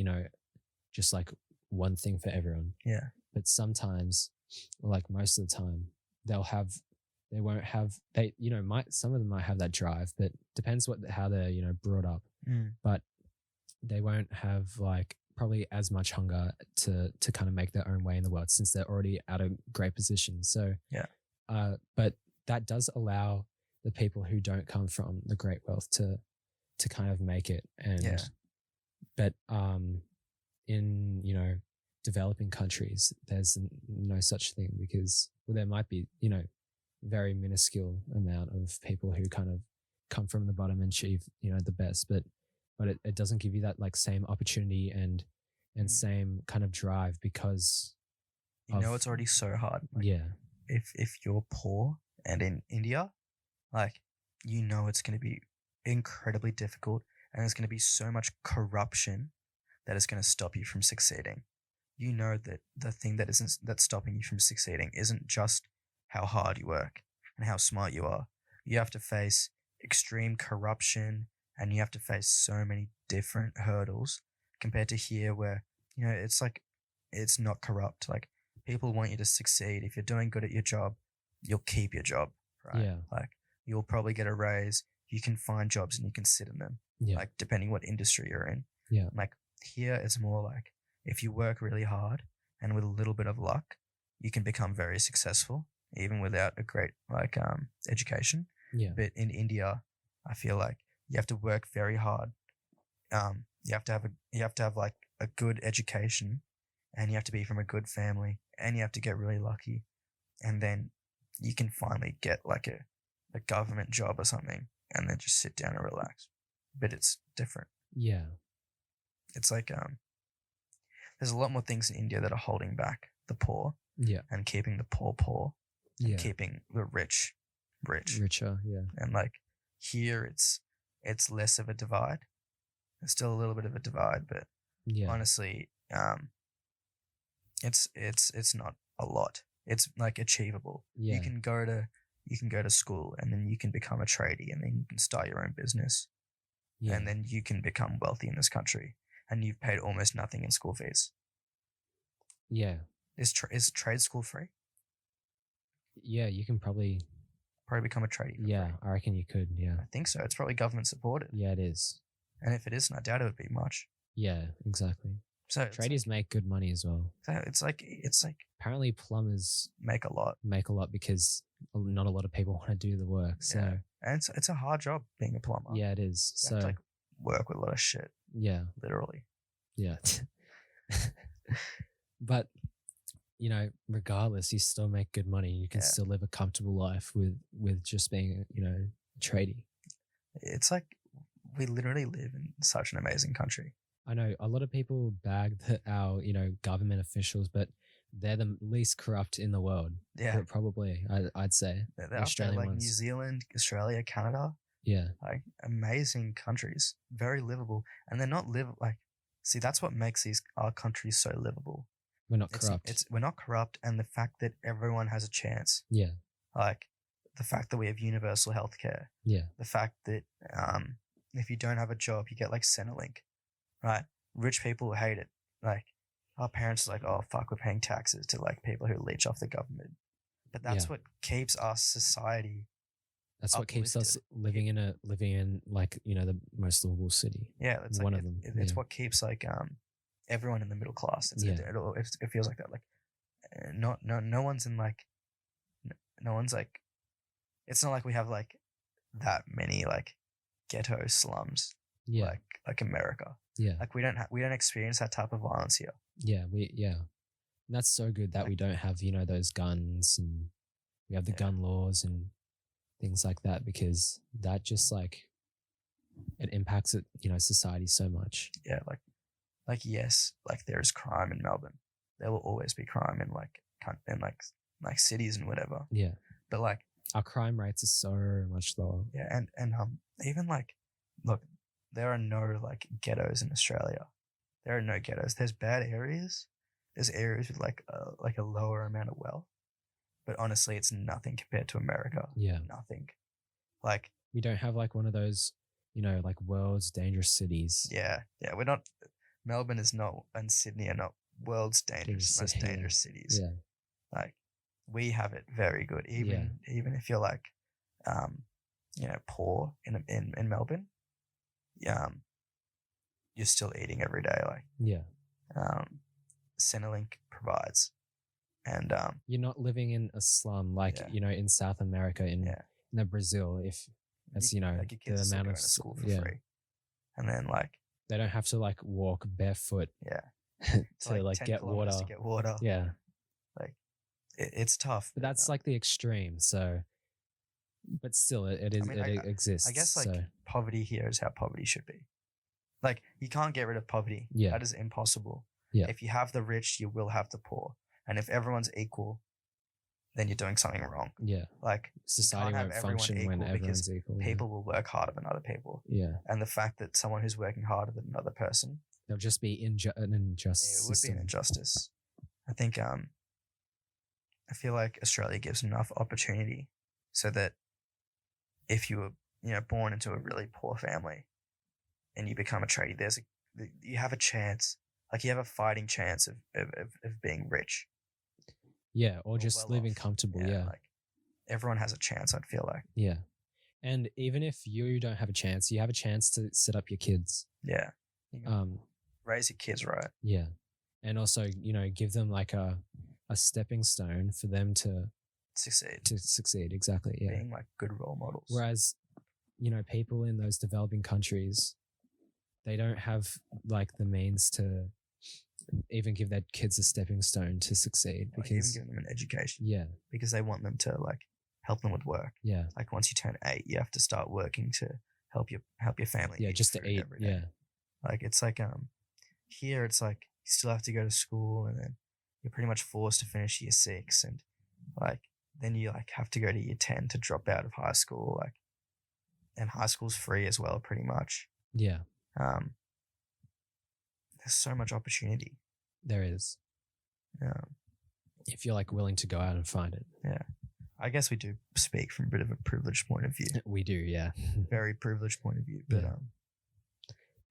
just like one thing for everyone. Yeah. But sometimes, like most of the time, some of them might have that drive, but depends how they're, brought up. But they won't have like probably as much hunger to kind of make their own way in the world since they're already at a great position. So but that does allow the people who don't come from the great wealth to kind of make it. And but in developing countries, there's no such thing because well, there might be, very minuscule amount of people who kind of come from the bottom and achieve, the best, but it doesn't give you that like same opportunity and Mm. same kind of drive because It's already so hard. Like, yeah, if you're poor and in India, like, it's going to be incredibly difficult, and there's going to be so much corruption that is going to stop you from succeeding. That the thing that's stopping you from succeeding isn't just how hard you work and how smart you are. You have to face extreme corruption, and you have to face so many different hurdles compared to here where, it's like it's not corrupt. Like, people want you to succeed. If you're doing good at your job, you'll keep your job, right? yeah, Like, you'll probably get a raise. You can find jobs and you can sit in them, yeah, like, depending what industry you're in. yeah, Like, here, it's more like if you work really hard and with a little bit of luck, you can become very successful even without a great education. yeah, But in India, I feel like you have to work very hard. You have to have like a good education, and you have to be from a good family, and you have to get really lucky, and then you can finally get like a government job or something, and then just sit down and relax. But it's different. yeah, It's like there's a lot more things in India that are holding back the poor yeah, and keeping the poor and yeah, keeping the rich rich. richer, yeah, And like here, it's less of a divide. There's still a little bit of a divide, but yeah, honestly, it's not a lot. It's like achievable. yeah, You can go to school, and then you can become a tradie, and then you can start your own business, yeah, and then you can become wealthy in this country, and you've paid almost nothing in school fees. yeah, Is trade school free? yeah. You can probably, Probably become a tradie for yeah, free. I reckon you could, yeah, I think so. It's probably government supported, yeah, it is, and if it isn't, I doubt it would be much. yeah, exactly. So it's Tradies make good money as well. it's like Apparently, plumbers make a lot. make a lot because not a lot of people want to do the work. So Yeah. And it's a hard job being a plumber. yeah, it is. You So have to like work with a lot of shit, yeah, literally. yeah. But regardless, you still make good money. You can Yeah. still live a comfortable life with just being a tradie. It's like we literally live in such an amazing country. I know a lot of people bag our government officials, but they're the least corrupt in the world. Yeah. Probably I'd say They're the up there, Australian like ones. New Zealand, Australia, Canada, Yeah, like amazing countries, very livable, and they're not see, that's what makes our countries so livable. we're not corrupt. We're not corrupt, and the fact that everyone has a chance, yeah, like the fact that we have universal healthcare, yeah, the fact that if you don't have a job, you get like Centrelink, right? Rich people hate it. Like, our parents are like, oh fuck, we're paying taxes to like people who leech off the government. But that's Yeah. what keeps our society. That's what keeps us living in like the most livable city. Yeah, it's One like of them. it's Yeah. what keeps like everyone in the middle class. It feels like that. Like, no one's in like, no one's like, it's not like we have like that many like ghetto slums Yeah, like America. yeah, Like, we don't experience that type of violence here. yeah. And that's so good that we don't have those guns, and we have the Yeah. gun laws and things like that, because that just like it impacts society so much. Yeah, like yes, like there is crime in Melbourne. There will always be crime in like cities and whatever. Yeah, But like, our crime rates are so much lower. yeah, and even like, look, there are no like ghettos in Australia. There are no ghettos. There's bad areas. There's areas with like a lower amount of wealth. But honestly, it's nothing compared to America. Yeah, Nothing. Like, we don't have like one of those like world's dangerous cities. yeah, we're not. Melbourne is not, and Sydney are not world's most dangerous cities. Yeah, Like, we have it very good. Even if you're like, poor in Melbourne, you're still eating every day. Like, yeah. Centrelink provides, and You're not living in a slum like Yeah. in South America in Brazil. If that's like your kids the are still amount going of to school for yeah, free, and then like, they don't have to like walk barefoot. yeah, to to like like 10 get kilometers to water. get water. Yeah. Like it's tough. But that's like the extreme. So, but still, it I is, mean, it I exists. guess like So, poverty here is how poverty should be. Like you can't get rid of poverty. yeah. That is impossible. Yeah. If you have the rich, you will have the poor. And if everyone's equal, then you're doing something wrong. Yeah. Like Society you can't have won't everyone function when equal because everyone's equal. people will work harder than other people. Yeah. And the fact that someone who's working harder than another person, There'll just be an unjust it would be system. an injustice. I think I feel like Australia gives enough opportunity so that if you were born into a really poor family and you become a tradie, you have a chance, like you have a fighting chance of being rich. Yeah, or just well living off. comfortable. Yeah. Like everyone has a chance, I'd feel like. Yeah. And even if you don't have a chance, you have a chance to set up your kids. Yeah. You can raise your kids right. Yeah. And also, give them like a stepping stone for them to succeed. Exactly. Yeah. Being like good role models. Whereas, people in those developing countries, they don't have like the means to even give their kids a stepping stone to succeed, Like because even give them an education. Yeah. Because they want them to like help them with work. Yeah. Like once you turn 8, you have to start working to help your family. Yeah, just to eat. every day. Yeah. Like it's like here it's like you still have to go to school, and then you're pretty much forced to finish year 6, and like then you like have to go to year 10 to drop out of high school, like, and high school's free as well, pretty much. Yeah. There's so much opportunity. There is. If you're like willing to go out and find it. Yeah. I guess we do speak from a bit of a privileged point of view. We do, yeah. Very privileged point of view. But Yeah.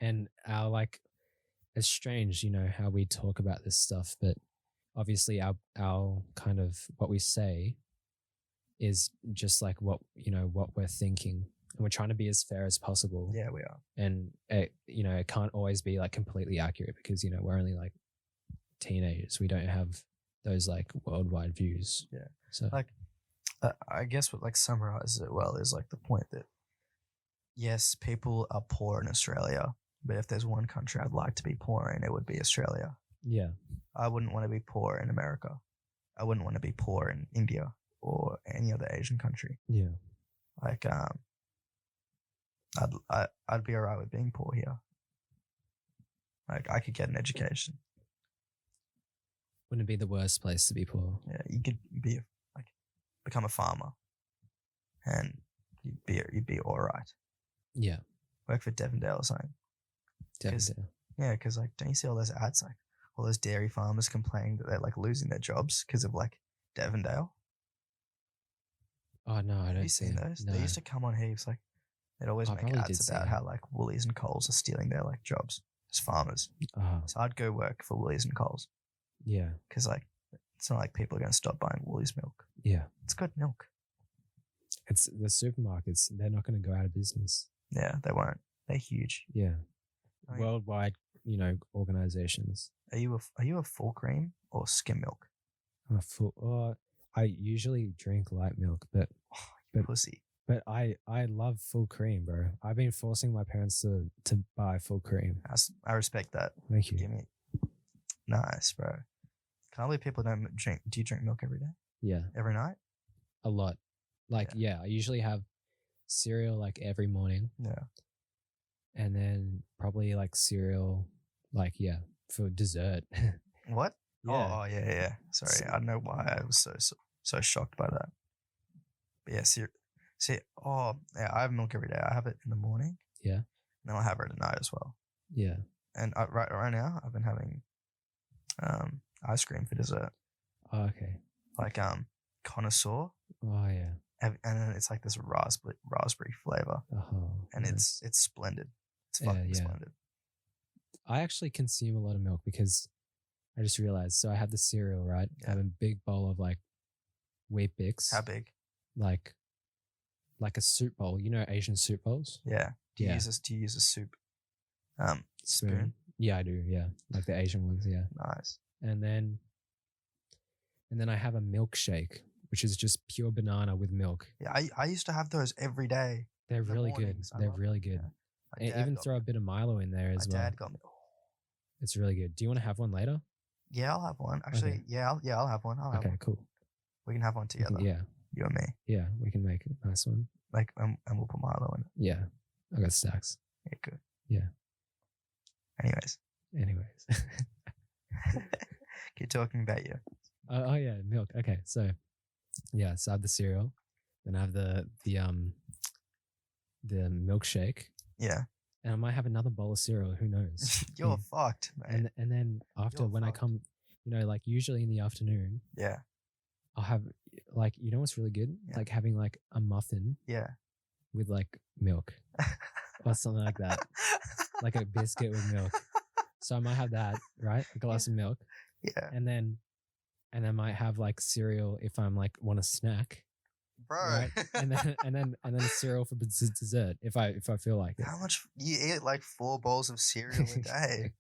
And our like, it's strange, how we talk about this stuff, but obviously our kind of what we say is just like what we're thinking, and we're trying to be as fair as possible. Yeah, we are. And it can't always be like completely accurate, because we're only like teenagers. We don't have those like worldwide views. Yeah. So like I guess what like summarizes it well is like the point that yes, people are poor in Australia, but if there's one country I'd like to be poor in, it would be Australia. Yeah. I wouldn't want to be poor in America. I wouldn't want to be poor in India or any other Asian country. Yeah. Like I'd be alright with being poor here. Like I could get an education. Wouldn't it be the worst place to be poor? Yeah, you could become a farmer, and you'd be all right. Yeah. Work for Devondale or something. Definitely. Yeah, because like, don't you see all those ads, like all those dairy farmers complaining that they're like losing their jobs because of like Devondale? Oh no, I don't. Have you seen those? No. They used to come on heaps. Like they'd always I make probably ads did see about it. how like Woolies and Coles are stealing their like jobs as farmers. Oh, So I'd go work for Woolies and Coles yeah. because like it's not like people are going to stop buying Woolies milk. Yeah. It's good milk. It's the supermarkets. They're not going to go out of business. Yeah, they won't. They're huge. Yeah. I mean, Worldwide, organizations. are you a full cream or skim milk? I'm a full. I usually drink light milk, but Pussy. But I love full cream, bro. I've been forcing my parents to buy full cream. I respect that. Thank you. Give me nice, bro. Can't believe people don't drink. Do you drink milk every day? Yeah, Every night? a lot. Like yeah, I usually have cereal like every morning, Yeah. and then probably like cereal, like for dessert. What? Yeah. Oh yeah. Sorry, I don't know why I was so shocked by that. But yeah, I have milk every day. I have it in the morning. Yeah. And then I'll have it at night as well. Yeah. And right now, I've been having ice cream for dessert. Oh, okay. Like connoisseur, Oh yeah. and then it's like this raspberry flavor, and nice. it's splendid. It's Yeah, fucking yeah. splendid. I actually consume a lot of milk because I just realized. So I have the cereal, right? Yeah. I have a big bowl of like Wheat Bix. How big? Like a soup bowl. Asian soup bowls? Yeah. Do you Yeah. use a soup Spoon? spoon? Yeah, I do. Yeah. Like the Asian ones. Yeah. Nice. And then I have a milkshake, which is just pure banana with milk. Yeah, I used to have those every day. They're In the really good. mornings, I They're love really them, good. yeah. My And dad even got throw a me- bit of Milo in there My as well. dad got me. It's really good. Do you want to have one later? Yeah, I'll have one. Actually, Okay. I'll have one. I'll have Okay, one. cool. We can have one We can- together. yeah, You and me. yeah, we can make a nice one. Like, and we'll put Milo in it. Yeah, I got stacks. Yeah, good. Yeah. Anyways, Anyways. keep talking about you. Oh yeah, milk. Okay, so yeah, so I have the cereal, then I have the milkshake, Yeah. and I might have another bowl of cereal. Who knows? You're fucked, mate. And then after You're when I fucked. come, like usually in the afternoon, Yeah. I'll have like what's really good, Yeah. like having like a muffin Yeah. with like milk or something like that, like a biscuit with milk. So I might have that, right? A glass of milk, Yeah. and then I might have like cereal if I'm like want a snack, Bro. right? And then cereal for dessert if I feel like it. How much you eat? Like 4 bowls of cereal a day.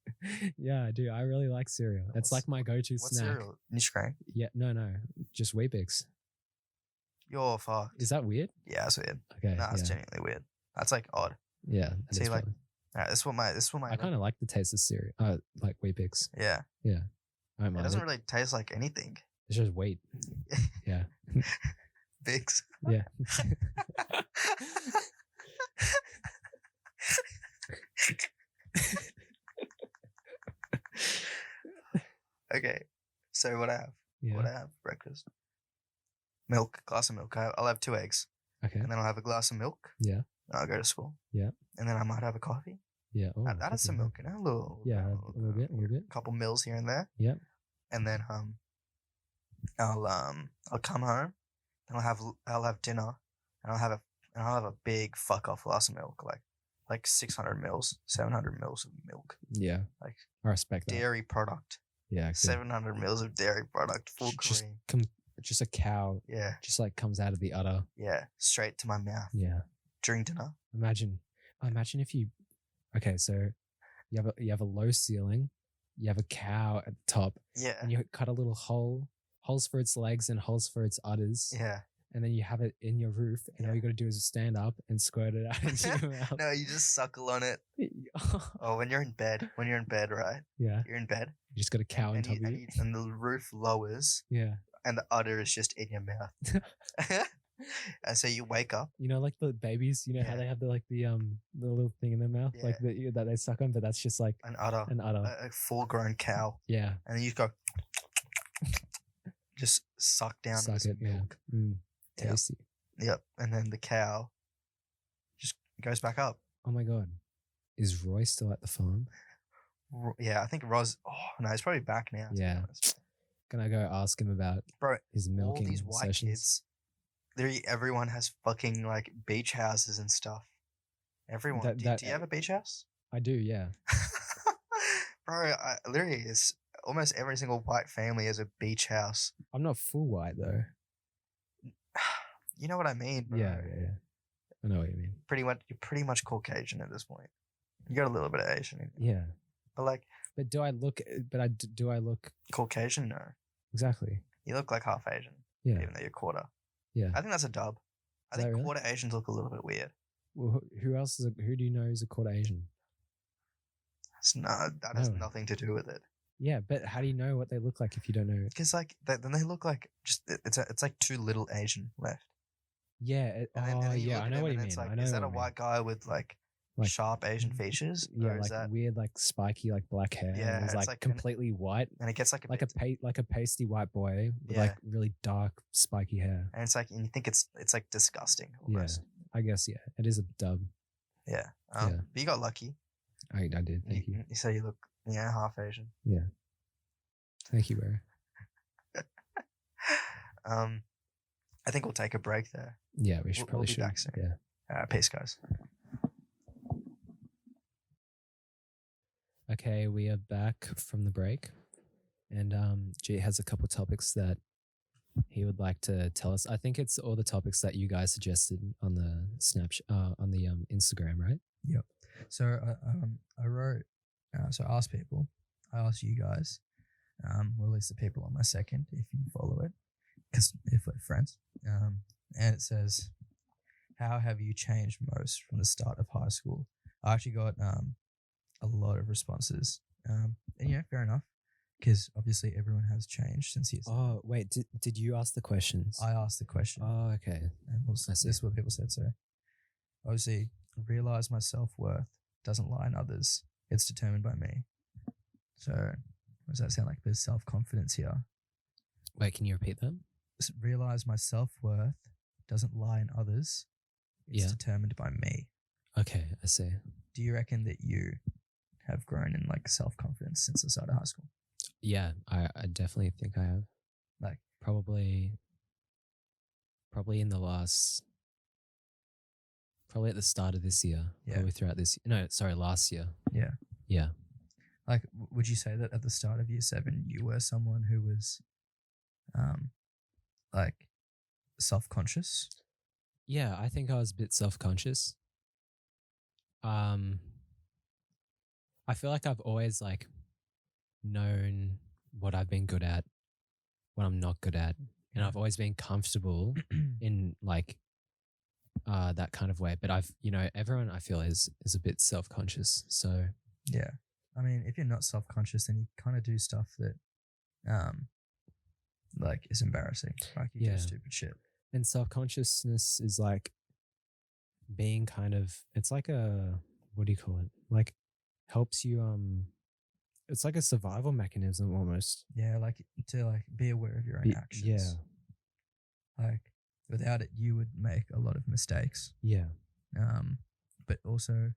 Yeah, I do. I really like cereal. It's What's- like my go-to What snack. cereal? Nishgrain. Yeah, no, just Weet-Bix. You're fucked. Is that weird? Yeah, that's weird. Okay, Nah, that's yeah, genuinely weird. That's like odd. yeah. that See, is like, probably- Alright, this is what my I kind of like the taste of cereal. Like Weet-Bix. yeah. I don't It mind doesn't it. really taste like anything. It's just wheat. Yeah, Bix. yeah. Okay. So what I have? Yeah. What I have for breakfast? Milk, glass of milk. I'll have 2 eggs, Okay. and then I'll have a glass of milk. Yeah. And I'll go to school. Yeah. And then I might have a coffee. Yeah. Oh, That is some coffee, milk, you know, a little. Yeah, a little bit, a little bit. Couple mils here and there. Yep. And then I'll come home, and I'll have dinner, and I'll have a big fuck off glass of milk, like 600 mils, 700 mils of milk, Yeah. like I respect that. dairy product, Yeah. good. 700 mils of dairy product, full Just cream. just a cow Yeah, just like comes out of the udder. yeah, straight to my mouth Yeah. during dinner. Imagine if you. Okay, so you have a low ceiling, you have a cow at the top, Yeah, and you cut a little holes for its legs and holes for its udders, yeah. and then you have it in your roof, and all Yeah. you got to do is stand up and squirt it out into your mouth. No, you just suckle on it. Oh, when you're in bed, right? Yeah, You're in bed, you just got a cow on and, top of you. and the roof lowers, Yeah, and the udder is just in your mouth. And so you wake up. like the babies, how Yeah. they have the little thing in their mouth, like that they suck on, but that's just like An udder, an udder. a full-grown cow, Yeah, and then you go, just suck down suck this it. milk. Yeah, Yep. tasty. Yep, and then the cow just goes back up. Oh my god, is Roy still at the farm? Yeah, I think Roz. Oh no, he's probably back now. to be Yeah. honest. Can I go ask him about Bro. his All milking these white sessions? kids, everyone has fucking like beach houses and stuff. Everyone. That- do, that- do you have a beach house? I do, yeah. Bro, literally, it's almost every single white family has a beach house. I'm not full white though. You know what I mean, bro? Yeah. I know what you mean. You're pretty much Caucasian at this point. You got a little bit of Asian in you. Yeah, But like but do I look? Do I look Caucasian, no. exactly? You look like half Asian, Yeah, even though you're quarter. yeah. I think that's a dub. I Is that think really? quarter Asians look a little bit weird. Well, who else is? Who do you know is a quarter Asian? That has No. nothing to do with it. Yeah, but how do you know what they look like if you don't know? Because like then they look like just it's like too little Asian left. Yeah. And then you yeah. look I at know them what and you it's mean. like, I know is that what a you white guy with like Like- sharp Asian features? mean. Yeah, or is like that weird, like spiky, like black hair. Yeah, and he's it's like, like completely white, and it gets like a bit, like a pasty white boy with Yeah. like really dark, spiky hair. and it's like and you think it's like disgusting Yeah. almost. I guess it is a dub. Yeah. Yeah. But you got lucky. I did. Thank you. You say you look half Asian. Thank you, bro. I think we'll take a break there. Yeah, we should We'll probably be should. back soon. Yeah. Peace, guys. Okay, we are back from the break, and G has a couple topics that he would like to tell us. I think it's all the topics that you guys suggested on the on the Instagram, right? So I wrote, so I asked people, I asked you guys, we'll list the people on my second if you follow it, because if we're friends. And it says, how have you changed most from the start of high school? I actually got a lot of responses And fair enough, because obviously everyone has changed since years. Oh, wait, did you ask the questions? I asked the question, Oh, okay. and I this see. is what people said. So, obviously, realize my self worth doesn't lie in others; it's determined by me. So, what does that sound like? There's self confidence here. Wait, can you repeat that? Realize my self worth doesn't lie in others; it's Yeah. determined by me. Okay, I see. Do you reckon that you have grown in like self confidence since the start of high school? Yeah, I definitely think I have. Like, Probably in the last, probably at the start of this year. Yeah. Probably throughout this. No, sorry, last year. yeah. Yeah. Like, would you say that at the start of year 7, you were someone who was, like, self conscious? Yeah, I think I was a bit self-conscious. I feel like I've always like known what I've been good at, what I'm not good at, and Yeah. I've always been comfortable in like that kind of way. But everyone I feel is a bit self-conscious. So Yeah. I mean, if you're not self conscious, then you kind of do stuff that, like, is embarrassing. Like, you Yeah. do stupid shit. and self-consciousness is like being kind of, it's like a, what do you call it? Like helps you it's like a survival mechanism almost. Yeah. Like, to, like, be aware of your own actions. Yeah. Like, without it, you would make a lot of mistakes. Yeah. But also,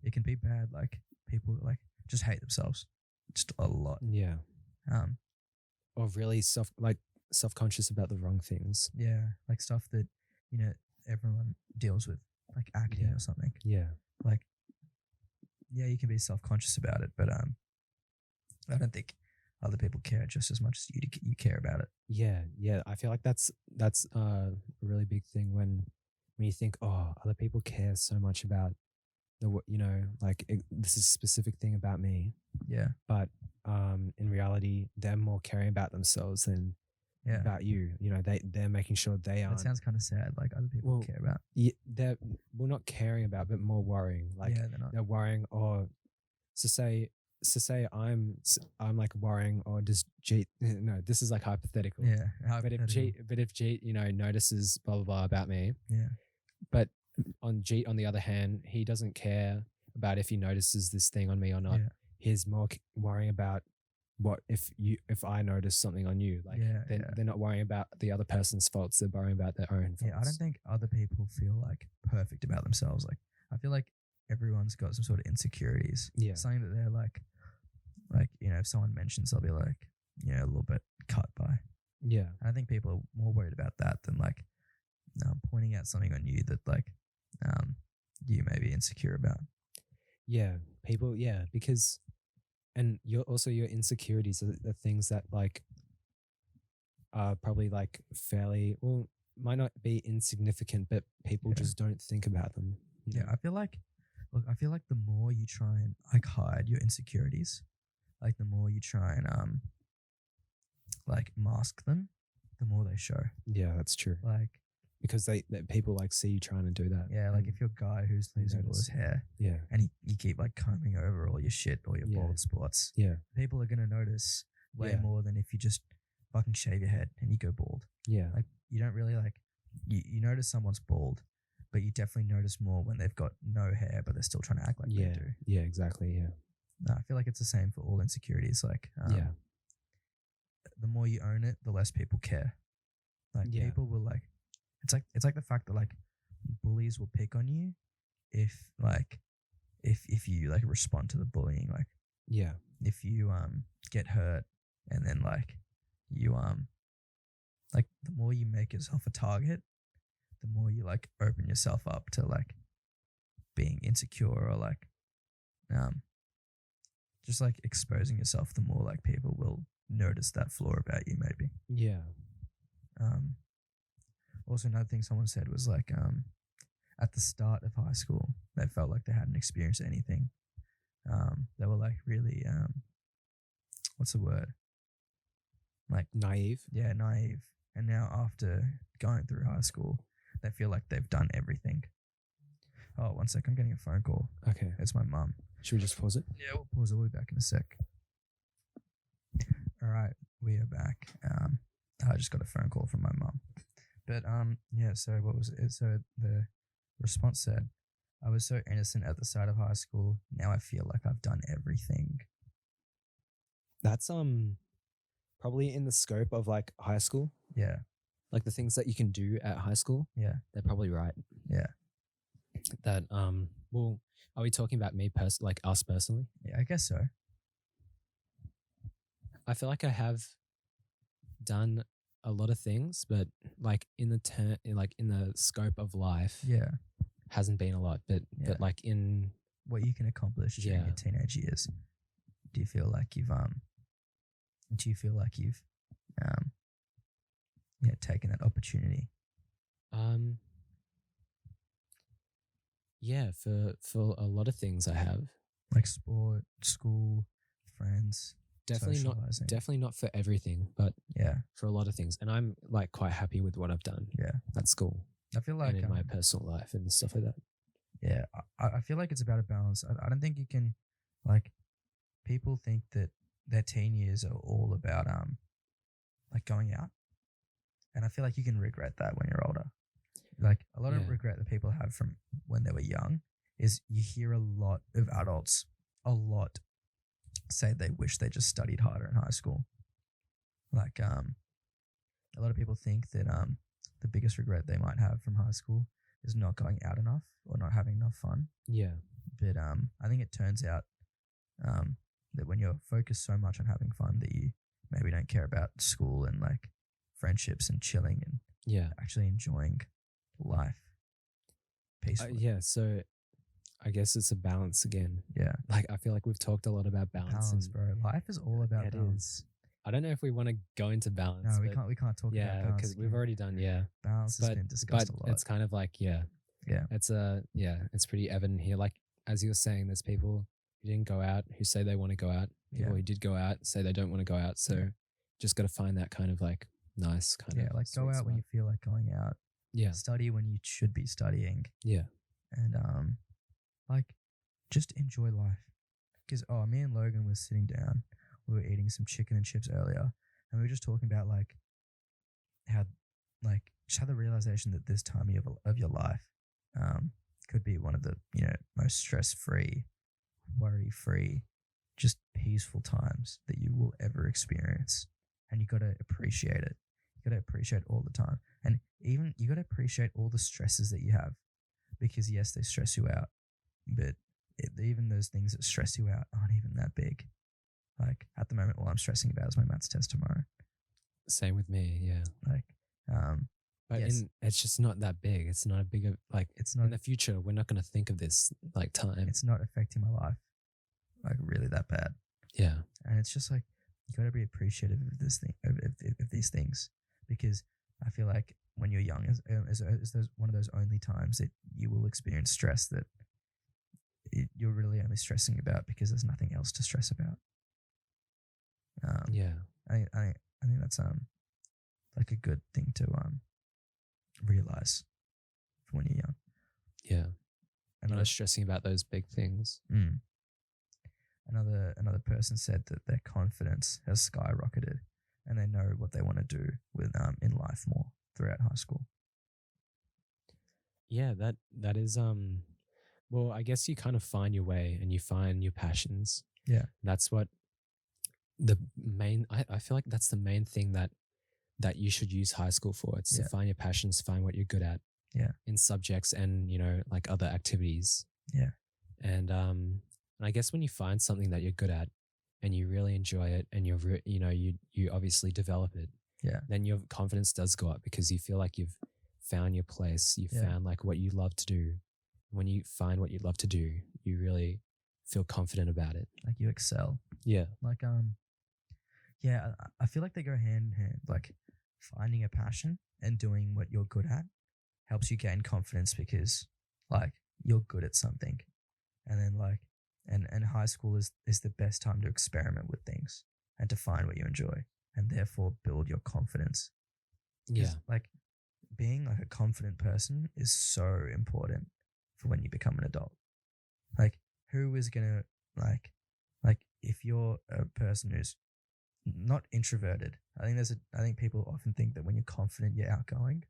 it can be bad. Like, people, like, just hate themselves just a lot. Yeah. Um, Or really self-conscious about the wrong things. yeah, like stuff that, everyone deals with, like acne Yeah. or something. Yeah. Like, yeah, you can be self-conscious about it, but I don't think other people care just as much as you care about it. Yeah. Yeah. I feel like that's a really big thing when you think, oh, other people care so much about this is a specific thing about me, Yeah, but in reality they're more caring about themselves than yeah. about you. They're making sure they That aren't. sounds kind of sad. Like, other people Well, care about. Yeah, they're not caring about, but more worrying. Like Yeah, they're not. they're worrying, or so say I'm like worrying, or does G no, this is like hypothetical. Yeah, But if G notices blah blah blah about me, yeah, but on the other hand, he doesn't care about if he notices this thing on me or not. Yeah. He's more worrying about what if I notice something on you. Like they're not worrying about the other person's faults, they're worrying about their own faults. Yeah, I don't think other people feel like perfect about themselves. Like, I feel like everyone's got some sort of insecurities. Yeah. Something that they're like, if someone mentions, they'll be like, a little bit cut by. Yeah. And I think people are more worried about that than like pointing out something on you that like you may be insecure about. Yeah. People, yeah, because and your insecurities are the things that like are probably like fairly, well, might not be insignificant, but people just don't think about them. Yeah, I feel like the more you try and like hide your insecurities, like the more you try and like mask them, the more they show. Yeah, that's true. Like, because they people like see you trying to do that. yeah, like if you're a guy who's losing all his hair, Yeah. and you keep like combing over all your shit, all your Yeah. bald spots, Yeah. people are gonna notice way Yeah. more than if you just fucking shave your head and you go bald. Yeah. Like, you don't really like you notice someone's bald, but you definitely notice more when they've got no hair but they're still trying to act like they do. Yeah, exactly. Yeah. No, I feel like it's the same for all insecurities. Like, Yeah. the more you own it, the less people care. Like, Yeah. people will like, it's like the fact that like bullies will pick on you if you like respond to the bullying. Like, Yeah. if you get hurt and then like you like, the more you make yourself a target, the more you like open yourself up to like being insecure or like just like exposing yourself, the more like people will notice that flaw about you maybe. Yeah. Also, another thing someone said was like at the start of high school they felt like they hadn't experienced anything. They were like really what's the word, like Naive. Yeah, naive. And now after going through high school, they feel like they've done everything. Oh, one sec, I'm getting a phone call. Okay. It's my mum. Should we just pause it? Yeah, we'll pause it. We'll be back in a sec. All right, we are back. I just got a phone call from my mum. But yeah. So what was it? So the response said, "I was so innocent at the start of high school. Now I feel like I've done everything." That's probably in the scope of like high school, Yeah, like the things that you can do at high school. yeah, They're probably right. yeah, That well, are we talking about like us personally? yeah. I guess so. I feel like I have done a lot of things, but like in the scope of life, Yeah, hasn't been a lot. But yeah. but like in What you can accomplish during yeah, your teenage years. Do you feel like you've Do you feel like you've um yeah taken that opportunity? um, yeah, for a lot of things I have. Like sport, school, friends, Definitely not socializing. definitely not for everything, but Yeah, for a lot of things. And I'm like quite happy with what I've done yeah. at school I feel and like in my personal life and stuff like that. yeah, I feel like it's about a balance. I don't think you can like people think that their teen years are all about like going out, and I feel like you can regret that when you're older. Like a lot of Yeah. regret that people have from when they were young is you hear a lot of adults, a lot say they wish they just studied harder in high school. Like a lot of people think that the biggest regret they might have from high school is not going out enough or not having enough fun. Yeah. But I think it turns out that when you're focused so much on having fun that you maybe don't care about school and like friendships and chilling and Yeah. actually enjoying life peacefully. Yeah. So I guess it's a balance again. Yeah. Like I feel like we've talked a lot about balance. Balance, bro. Life is all about It balance. is. I don't know if we want to go into balance. No, we but can't. We can't talk about Yeah, balance. because we've again. already done. Yeah, Balance has been discussed a lot. it's kind of like Yeah. it's pretty evident here. Like as you were saying, there's people who didn't go out who say they want to go out. People Yeah. who did go out say they don't want to go out. So Yeah. just got to find that kind of like nice kind Yeah, of like go sweet out when spot. you feel like going out. Yeah, Study when you should be studying, yeah, and like just enjoy life. Because me and Logan were sitting down, we were eating some chicken and chips earlier, and we were just talking about like how like just had the realization that this time of your life could be one of the most stress free, worry free, just peaceful times that you will ever experience, and you got to appreciate it. You got to appreciate all the time, and even you got to appreciate all the stresses that you have, because yes, they stress you out, but even those things that stress you out aren't even that big. Like at the moment, all I'm stressing about is my maths test tomorrow. same with me. Yeah, Like, but yes, it's just not that big. It's not a big like it's not in the future. We're not going to think of this like time. it's not affecting my life like really that bad. Yeah, And it's just like you got to be appreciative of this thing, of these things, because I feel like when you're young, is those one of those only times that you will experience stress that you're really only stressing about because there's nothing else to stress about. yeah, I think that's like a good thing to realize for when you're young. yeah. I'm Another not stressing about those big things. another person said that their confidence has skyrocketed, and they know what they want to do with in life more throughout high school. Yeah, that is well, I guess you kind of find your way and you find your passions. Yeah. That's what the main I feel like that's the main thing that you should use high school for. It's to Yeah. find your passions, find what you're good at. Yeah. In subjects and, like other activities. Yeah. And I guess when you find something that you're good at and you really enjoy it and you obviously develop it. Yeah. Then your confidence does go up because you feel like you've found your place. You've Yeah. found like what you love to do. When you find what you love to do, you really feel confident about it. Like you excel. Yeah. Like yeah, I feel like they go hand in hand. Like finding a passion and doing what you're good at helps you gain confidence because like you're good at something. And then like and high school is the best time to experiment with things and to find what you enjoy and therefore build your confidence. 'Cause, Yeah. like being like a confident person is so important for when you become an adult. Like who is gonna like if you're a person who's not introverted. I think people often think that when you're confident, you're outgoing,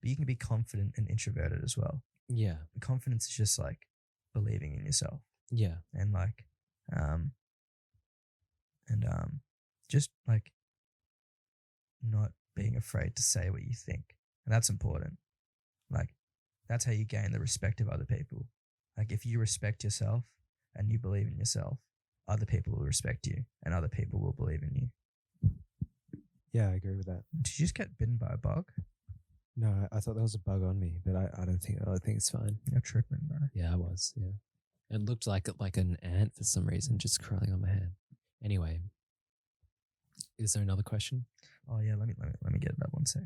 but you can be confident and introverted as well. Yeah. Confidence is just like believing in yourself Yeah. and um and just like not being afraid to say what you think. And that's important. Like that's how you gain the respect of other people. Like if you respect yourself and you believe in yourself, other people will respect you and other people will believe in you. Yeah, I agree with that. Did you just get bitten by a bug? No, I thought there was a bug on me, but I don't think I think it's fine. You're tripping, bro. Yeah, I was. Yeah, it looked like an ant for some reason, just crawling on my hand. Anyway, is there another question? Oh yeah, let me get that one sec.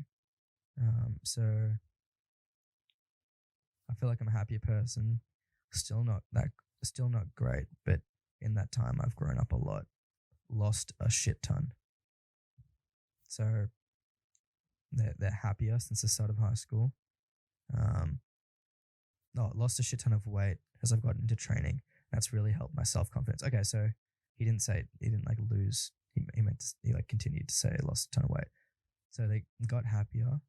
So I feel like I'm a happier person. Still not great, but in that time I've grown up a lot, lost a shit ton. So they're happier since the start of high school. No, lost a shit ton of weight as I've gotten into training. That's really helped my self confidence. Okay, so he didn't like lose. He meant to, he like continued to say lost a ton of weight. So they got happier.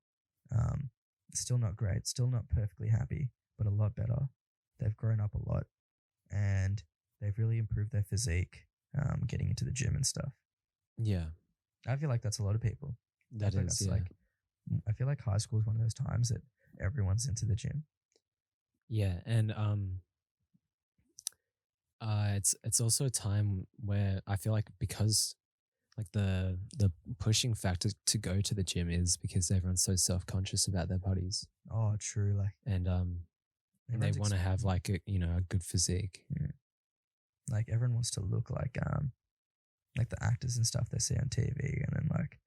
Still not great. Still not perfectly happy, but a lot better. They've grown up a lot, and they've really improved their physique. Getting into the gym and stuff. Yeah, I feel like that's a lot of people. that I feel like is. that's Yeah, like I feel like high school is one of those times that everyone's into the gym. yeah, and it's also a time where I feel like because like the pushing factor to go to the gym is because everyone's so self conscious about their bodies, Oh, true. and they Everyone's want to have like a good physique. like everyone wants to look like the actors and stuff they see on TV, and then like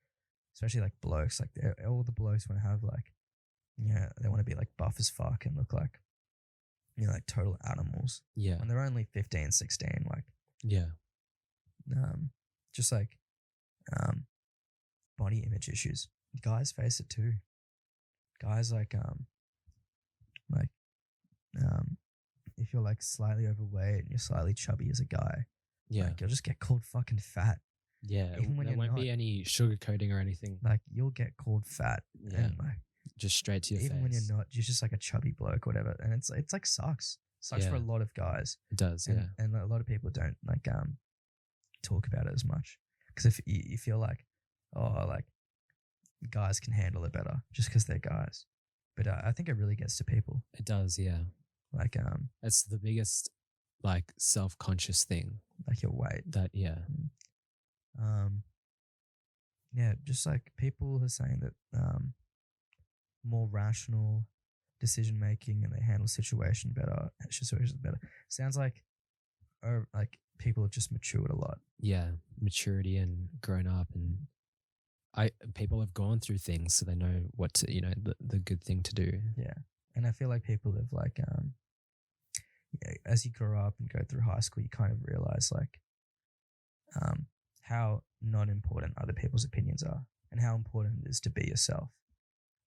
especially like blokes, like all the blokes want to have like they want to be like buff as fuck and look like like total animals Yeah, when they're only 15, 16, like yeah, um just like um body image issues. Guys face it too. Guys like um if you're like slightly overweight and you're slightly chubby as a guy, yeah, like you'll just get called fucking fat. yeah. Even when There you're won't not, be any sugarcoating or anything. like you'll get called fat, Yeah, and like just straight to your even when you're face. not, you're just like a chubby bloke or whatever, and it's like sucks for Yeah, a lot of guys, it does. Yeah, and a lot of people don't like talk about it as much because if you feel like like guys can handle it better just because they're guys, but I think it really gets to people it does. Yeah, like it's the biggest like self conscious thing. like your weight. That yeah, um yeah, just like people are saying that more rational decision making and they handle situations better. Sounds like people have just matured a lot. yeah, maturity and grown up, and people have gone through things, so they know what to the good thing to do. Yeah, and I feel like people have like as you grow up and go through high school, you kind of realize like how not important other people's opinions are and how important it is to be yourself.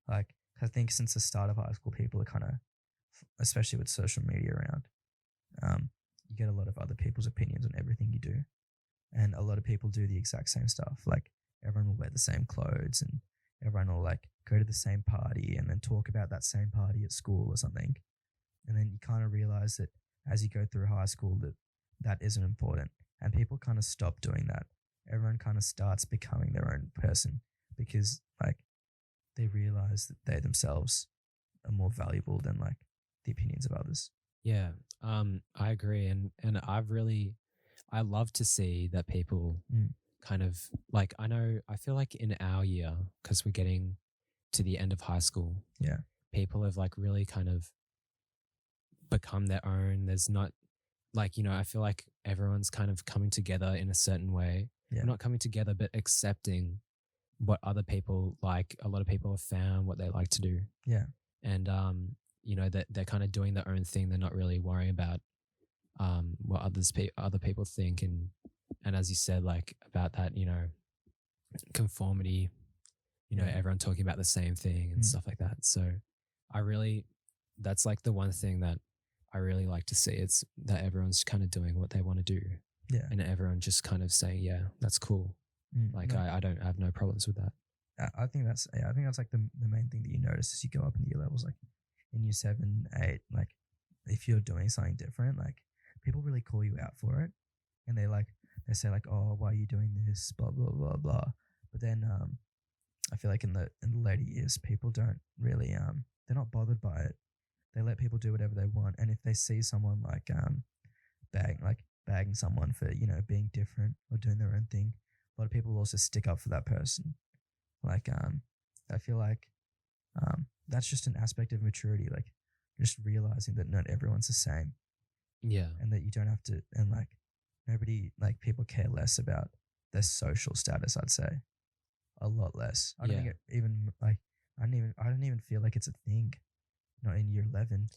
Like I think since the start of high school, people are kind of, especially with social media around, you get a lot of other people's opinions on everything you do, and a lot of people do the exact same stuff. Like everyone will wear the same clothes, and everyone will like go to the same party, and then talk about that same party at school or something. And then you kind of realize that as you go through high school, that isn't important, and people kind of stop doing that. Everyone kind of starts becoming their own person because like they realize that they themselves are more valuable than like the opinions of others. Yeah, I agree, and I love to see that people kind of like I feel like in our year because we're getting to the end of high school, Yeah. people have like really kind of become their own. There's not like I feel like everyone's kind of coming together in a certain way. Yeah. Not coming together, but accepting what other people like. A lot of people have found what they like to do. Yeah. And that they're kind of doing their own thing. They're not really worrying about what other people think, and as you said, like about that, conformity, Yeah. everyone talking about the same thing and stuff like that. So that's like the one thing that I really like to see. It's that everyone's kind of doing what they want to do. Yeah. And everyone just kind of saying, yeah, that's cool. No, I don't have no problems with that. I think that's like the main thing that you notice as you go up in the year levels, like in year 7, 8, like if you're doing something different, like people really call you out for it, and they say like, oh, why are you doing this, blah blah blah blah. But then I feel like in the later years, people don't really they're not bothered by it. They let people do whatever they want, and if they see someone like bagging someone for being different or doing their own thing, a lot of people will also stick up for that person. Like I feel like that's just an aspect of maturity, like just realizing that not everyone's the same, Yeah. and that you don't have to, and like nobody, like people care less about their social status. I'd say a lot less. I don't think Yeah. it even like I don't even feel like it's a thing. Not in year 11.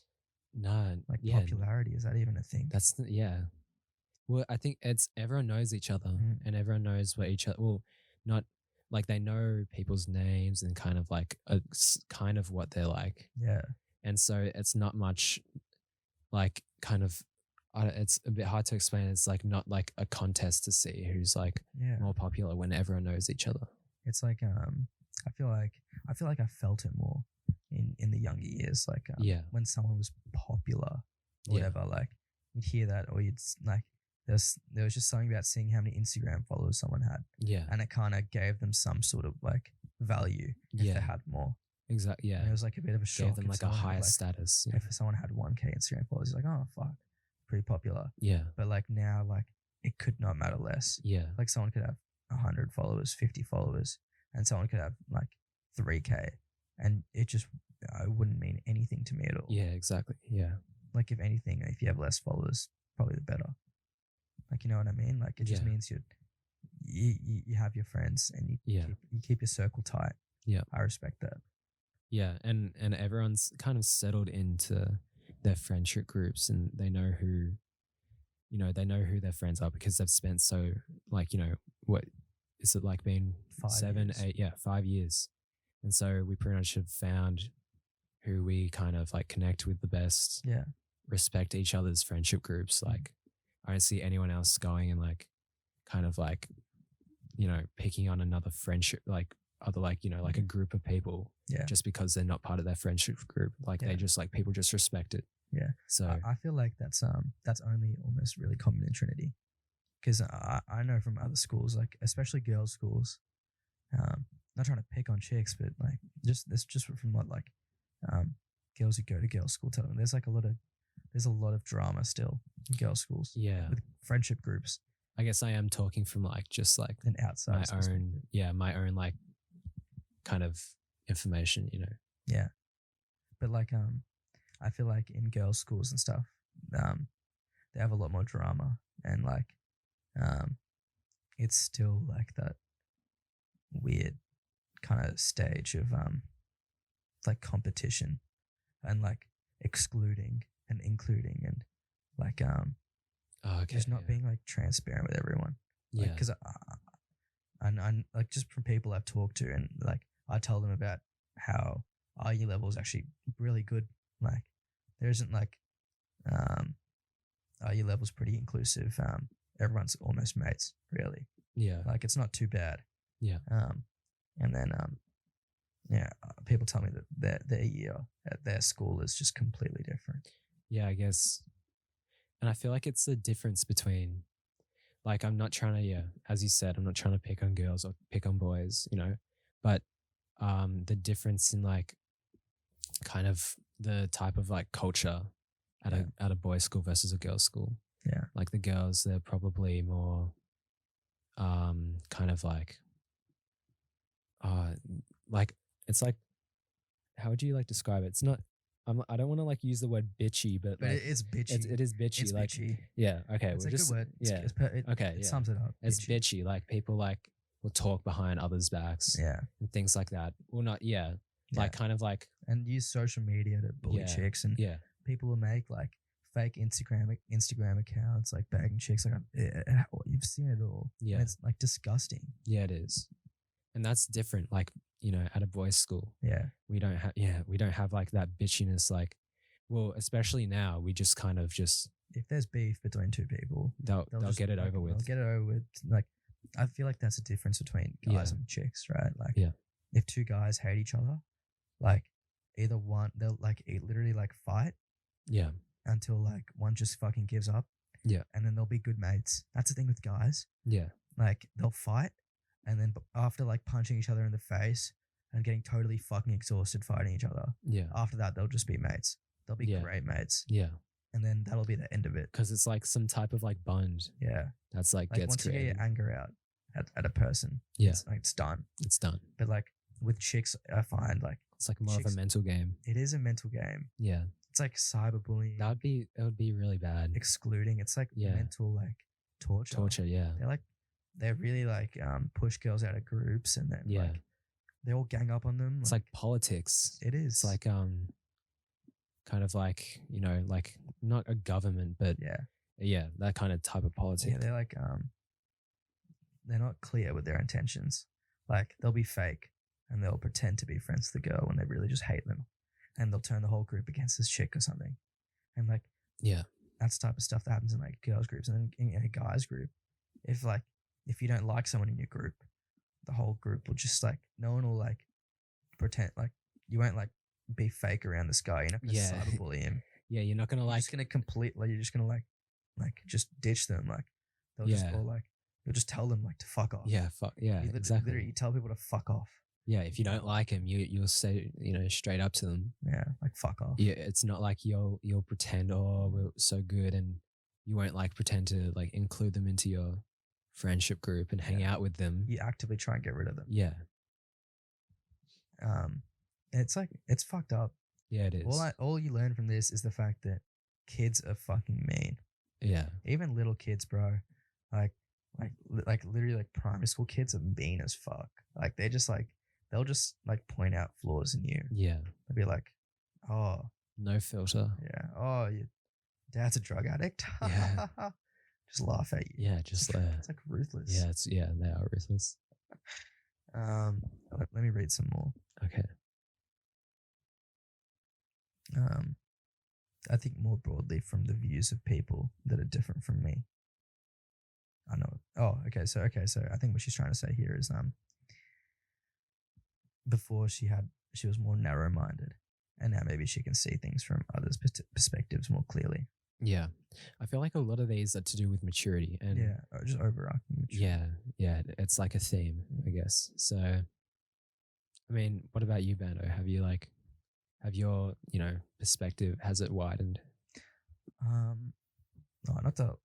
No. Like Yeah. popularity, is that even a thing? Yeah. Well, I think it's everyone knows each other Mm, and everyone knows what each other. Well, not like they know people's names and kind of like kind of what they're like, yeah, and so it's not much like kind of. It's a bit hard to explain. It's like not like a contest to see who's like yeah. more popular when everyone knows each other. It's like I feel like I felt it more in the younger years. Like Yeah. when someone was popular or Yeah. whatever, like you'd hear that, or like there was just something about seeing how many Instagram followers someone had, Yeah. and it kind of gave them some sort of like value if Yeah. they had more. Exactly. Yeah. And it was like a bit of a shock. Gave them if like a someone had, higher like, status. Yeah. if someone had 1K Instagram followers, it's like, oh fuck, pretty popular. Yeah. But like now, like it could not matter less. Yeah. Like someone could have 100 followers, 50 followers, and someone could have like 3K, and it wouldn't mean anything to me at all. Yeah. Exactly. Yeah. Like if anything, if you have less followers, probably the better. Like you know what I mean? Like it just Yeah. means you have your friends, and you keep your circle tight. Yeah. I respect that. Yeah, and everyone's kind of settled into their friendship groups, and they know who, they know who their friends are because they've spent so like what is it like been 7, 5 years. 8, 5 years, and so we pretty much have found who we kind of like connect with the best. Yeah. Respect each other's friendship groups. Like I don't see anyone else going and like kind of like picking on another friendship like other like like a group of people just because they're not part of their friendship group, like they just like people just respect it. So I feel like that's only almost really common in Trinity, because I know from other schools, like especially girls' schools, not trying to pick on chicks, but like just from what like girls who go to girls' school tell them, there's a lot of drama still in girls' schools. Yeah, with friendship groups. I guess I am talking from like just like an outside my own like kind of information, Yeah, but like I feel like in girls' schools and stuff, they have a lot more drama, and like it's still like that weird kind of stage of like competition and like excluding and including and like just not being like transparent with everyone. Like, because I like just from people I've talked to, and like I tell them about how our year level is actually really good. Like there isn't like our year level's pretty inclusive. Everyone's almost mates, really. Yeah. Like it's not too bad. Yeah. And then people tell me that their year at their school is just completely different. Yeah, I guess. And I feel like it's the difference between, like, I'm not trying to, as you said, I'm not trying to pick on girls or pick on boys, but the difference in like kind of the type of like culture at a boys' school versus a girls' school. Yeah. Like the girls, they're probably more kind of like it's like, how would you like describe it? It's not, I don't want to like use the word bitchy, but like, it is bitchy. It is bitchy. It's like, bitchy. Yeah. Okay. It's we're a just, good word. Yeah. It sums it up. It's bitchy. Like people like will talk behind others' backs. Yeah. And things like that. Well, not, like kind of like. And use social media to bully chicks, and people will make like fake Instagram accounts, like bagging chicks. Like you've seen it all. Yeah. And it's like disgusting. Yeah, it is. And that's different. Like, at a boys' school. Yeah. We don't have like that bitchiness. Like, well, especially now, we just kind of just. If there's beef between two people, they'll get it over with. They'll get it over with. Like I feel like that's a difference between Yeah. guys and chicks, right? Like, Yeah. if two guys hate each other, like either one, they'll like literally like fight Yeah. until like one just fucking gives up, Yeah. and then they'll be good mates. That's the thing with guys. Yeah. Like they'll fight, and then after like punching each other in the face and getting totally fucking exhausted fighting each other, Yeah. after that they'll just be mates. They'll be Yeah. great mates, Yeah. and then that'll be the end of it. Because it's like some type of like bond Yeah, that's like like gets once you get created. your anger out at a person, Yeah. it's like it's done. It's done. But like with chicks, I find like It's like more of chicks, a mental game. it is a mental game. Yeah. It's like cyberbullying, It would be really bad. excluding. It's like Yeah. mental like torture. Torture. Yeah. They really like push girls out of groups, and then Yeah. like they all gang up on them. It's like politics. it is. It's like kind of like, you know, like not a government, but yeah, that kind of type of politics. yeah. They're like they're not clear with their intentions. Like they'll be fake and they'll pretend to be friends with the girl when they really just hate them, and they'll turn the whole group against this chick or something. And like Yeah. that's the type of stuff that happens in like girls groups, and then in a guys group, if you don't like someone in your group, the whole group will just like no one will like pretend like you won't like be fake around this guy. You're not gonna Yeah. cyberbully him. Yeah. You're not gonna You're like. just gonna you're just gonna like just ditch them. Like they'll just Yeah. go like you'll just tell them like to fuck off. Yeah. Yeah. You Exactly. literally you tell people to fuck off. Yeah. If you don't like him, you'll say, you know, straight up to them. Yeah, like fuck off. Yeah. It's not like you'll pretend, oh, we're so good, and you won't like pretend to like include them into your friendship group and hang Yeah. out with them. You actively try and get rid of them. Yeah. It's like it's fucked up. Yeah. It is. All you learn from this is the fact that kids are fucking mean. Yeah. Even little kids, bro. Like literally like primary school kids are mean as fuck. Like they'll just like point out flaws in you. Yeah. They'll be like, oh No filter. yeah, oh your dad's a drug addict. Yeah. Just laugh at you. Yeah. Just It's like ruthless. yeah. They are ruthless. Let me read some more. Okay. I think more broadly from the views of people that are different from me. I know. Oh, okay. So I think what she's trying to say here is before she was more narrow minded, and now maybe she can see things from others' perspectives more clearly. Yeah. I feel like a lot of these are to do with maturity and Yeah, just overarching. Maturity. yeah, it's like a theme, I guess. So, I mean, what about you, Bando? Have your, you know, perspective, has it widened? No, not to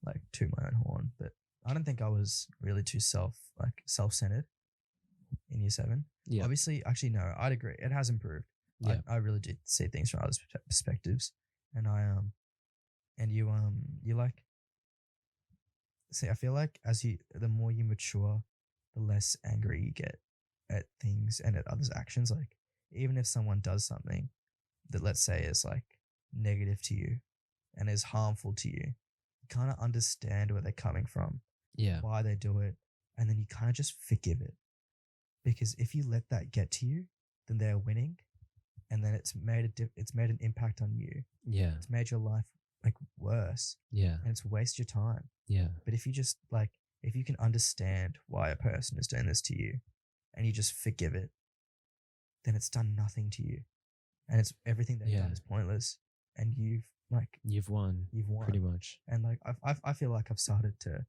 like toot my own horn, but I don't think I was really too self-centered in year 7. Yeah. Obviously, actually, no, I'd agree. It has improved. Yeah. I really did see things from others' perspectives, and you like. See, I feel like the more you mature, the less angry you get at things and at others' actions. Like, even if someone does something that, let's say, is like negative to you and is harmful to you, you kind of understand where they're coming from, Yeah. why they do it, and then you kind of just forgive it. Because if you let that get to you, then they're winning, and then it's made an impact on you. Yeah. It's made your life like worse, Yeah. and it's waste your time. Yeah. But if you just like, if you can understand why a person is doing this to you, and you just forgive it, then it's done nothing to you, and it's everything they've done is pointless, and you've won. You've won pretty much. And like I feel like I've started to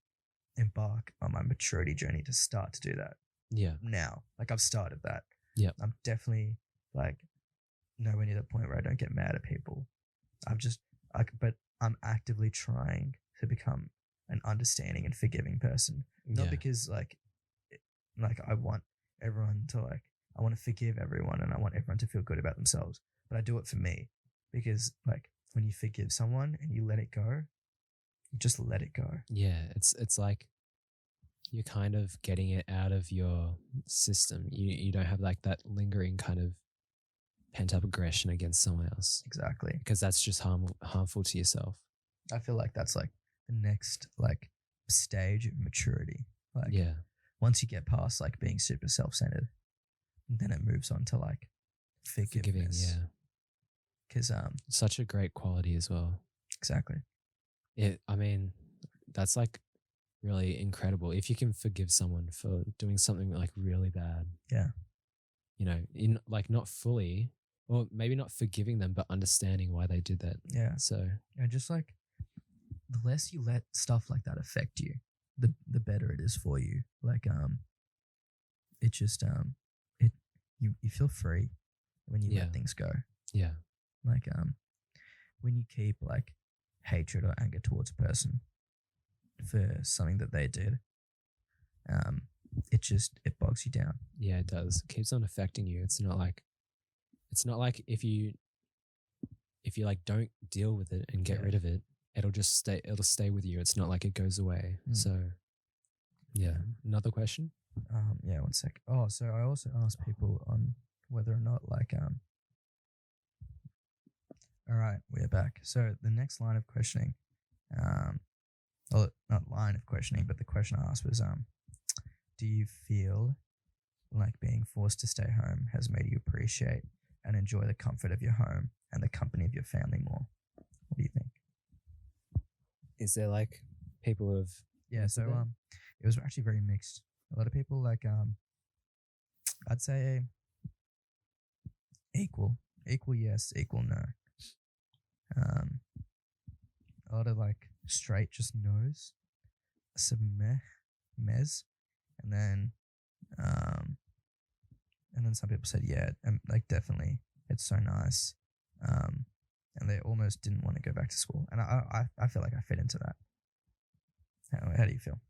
embark on my maturity journey to start to do that Yeah. now. Like I've started that. Yep. I'm definitely like nowhere near the point where I don't get mad at people. But I'm actively trying to become an understanding and forgiving person. Not Yeah. because like I want everyone to like, I want to forgive everyone and I want everyone to feel good about themselves. But I do it for me, because like when you forgive someone and you let it go, you just let it go. Yeah. It's like you're kind of getting it out of your system. You don't have like that lingering kind of pent up aggression against someone else, Exactly. because that's just harmful to yourself. I feel like that's like the next like stage of maturity. Like Yeah. once you get past like being super self-centered, then it moves on to like Forgiving. forgiveness. Yeah. Because Such a great quality as well. exactly. I mean, that's like really incredible. If you can forgive someone for doing something like really bad, Yeah. in like not fully, or maybe not forgiving them, but understanding why they did that. Yeah. So And just like the less you let stuff like that affect you, the better it is for you. Like it just it you feel free when you yeah, let things go. yeah, Like when you keep like hatred or anger towards a person for something that they did, um it bogs you down. yeah, it does. It keeps on affecting you. It's not like if you like don't deal with it and get Yeah. rid of it, it'll stay with you. It's not like it goes away. Mm. So yeah. Another question? Yeah, one sec. Oh, so I also asked people on whether or not like all right, we're back. So the next line of questioning, well, not line of questioning, but the question I asked was do you feel like being forced to stay home has made you appreciate and enjoy the comfort of your home and the company of your family more? What do you think? Is there like people who have Yeah, answered so that? it was actually very mixed. A lot of people like I'd say equal, equal yes, equal no. Um, a lot of like straight just no's, some mez, and then um, and then some people said yeah, and like definitely, it's so nice, um, and they almost didn't want to go back to school, and I feel like I fit into that. How do you feel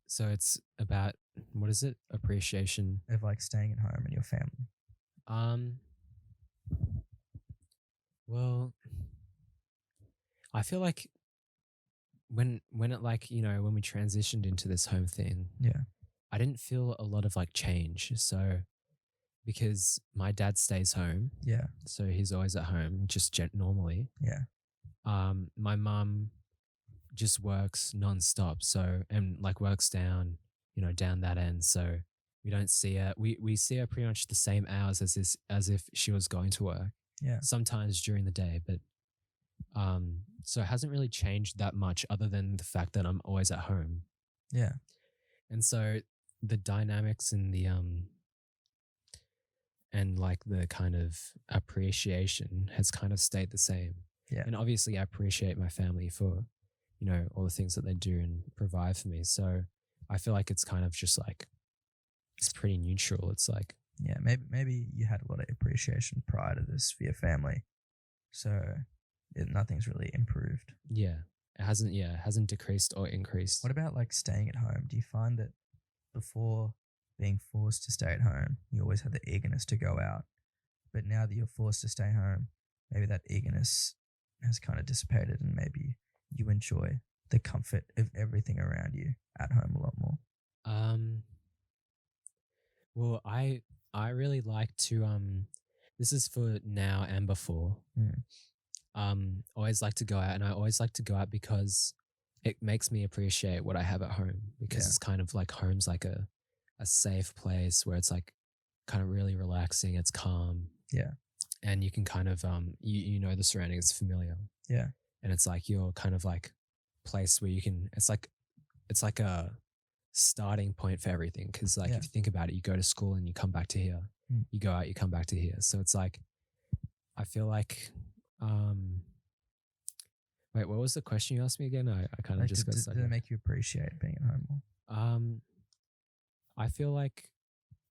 So it's about, what is it? Appreciation. of like staying at home and your family? Um well, I feel like when it like, when we transitioned into this home thing, Yeah, I didn't feel a lot of like change. So because my dad stays home, yeah, so he's always at home just normally. yeah, My mum just works nonstop. So, and like works down that end. So we don't see her. We see her pretty much the same hours as if she was going to work. yeah, Sometimes during the day, but so it hasn't really changed that much other than the fact that I'm always at home. yeah, And so the dynamics and like the kind of appreciation has kind of stayed the same. yeah, And obviously I appreciate my family for, all the things that they do and provide for me. So I feel like it's kind of just like, it's pretty neutral. It's like, yeah. Maybe you had a lot of appreciation prior to this for your family, so nothing's really improved. it hasn't decreased or increased. What about like staying at home? Do you find that before being forced to stay at home, you always had the eagerness to go out, but now that you're forced to stay home, maybe that eagerness has kind of dissipated, and maybe you enjoy the comfort of everything around you at home a lot more? Um, well, I really like to this is for now and before. Mm. Always like to go out, and I always like to go out because it makes me appreciate what I have at home, because Yeah, it's kind of like home's like a safe place where it's like kind of really relaxing, it's calm, yeah, and you can kind of the surroundings, it's familiar, yeah, and it's like your kind of like place where you can, it's like a starting point for everything, because like yeah. if you think about it, you go to school and you come back to here, Mm. you go out, you come back to here, so it's like I feel like um wait, what was the question you asked me again? I kind of Like, just got did stuck it there. make you appreciate being at home more? um I feel like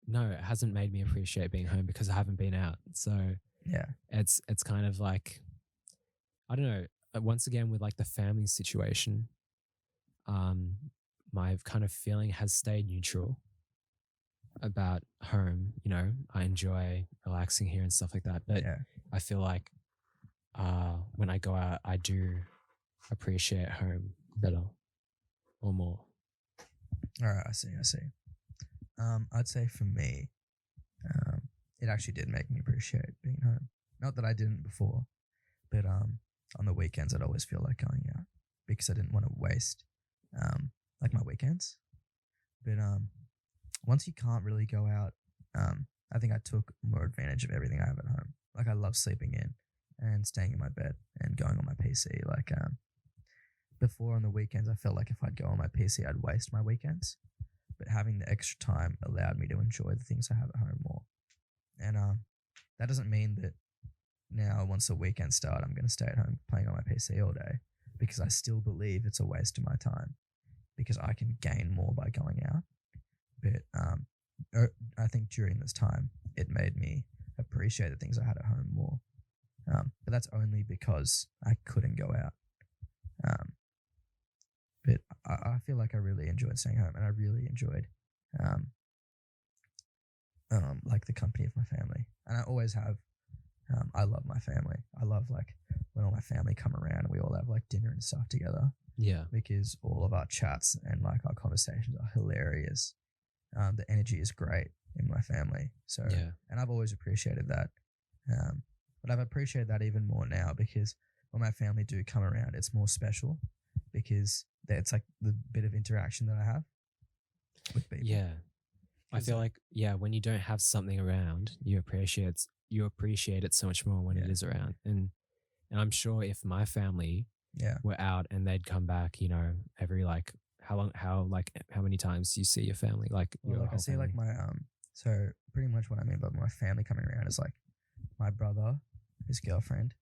no, it hasn't made me appreciate being home because I haven't been out, so Yeah, it's kind of like, I don't know, once again with like the family situation, um my kind of feeling has stayed neutral about home. I enjoy relaxing here and stuff like that, but yeah. I feel like when I go out, I do appreciate home better or more. All right, I see, I see. I'd say for me, it actually did make me appreciate being home. Not that I didn't before, but on the weekends I'd always feel like going out because I didn't want to waste like my weekends. But once you can't really go out, I think I took more advantage of everything I have at home. Like I love sleeping in and staying in my bed and going on my PC. before on the weekends, I felt like if I'd go on my PC, I'd waste my weekends. But having the extra time allowed me to enjoy the things I have at home more. And that doesn't mean that now, once the weekends start, I'm going to stay at home playing on my PC all day, because I still believe it's a waste of my time, because I can gain more by going out. But I think during this time, it made me appreciate the things I had at home more. But that's only because I couldn't go out. But I feel like I really enjoyed staying home, and I really enjoyed like the company of my family. And I always have. I love my family. I love like when all my family come around and we all have like dinner and stuff together, Yeah. because all of our chats and like our conversations are hilarious. The energy is great in my family. So, Yeah. and I've always appreciated that. But I've appreciated that even more now, because when my family do come around, it's more special, because it's like the bit of interaction that I have with people. Yeah. I feel like, yeah, when you don't have something around, you appreciate it so much more when it is around. And I'm sure if my family were out and they'd come back, you know, every like how many times do you see your family? Like Well, your like I whole see family? like my so pretty much what I mean by my family coming around is like my brother, his girlfriend,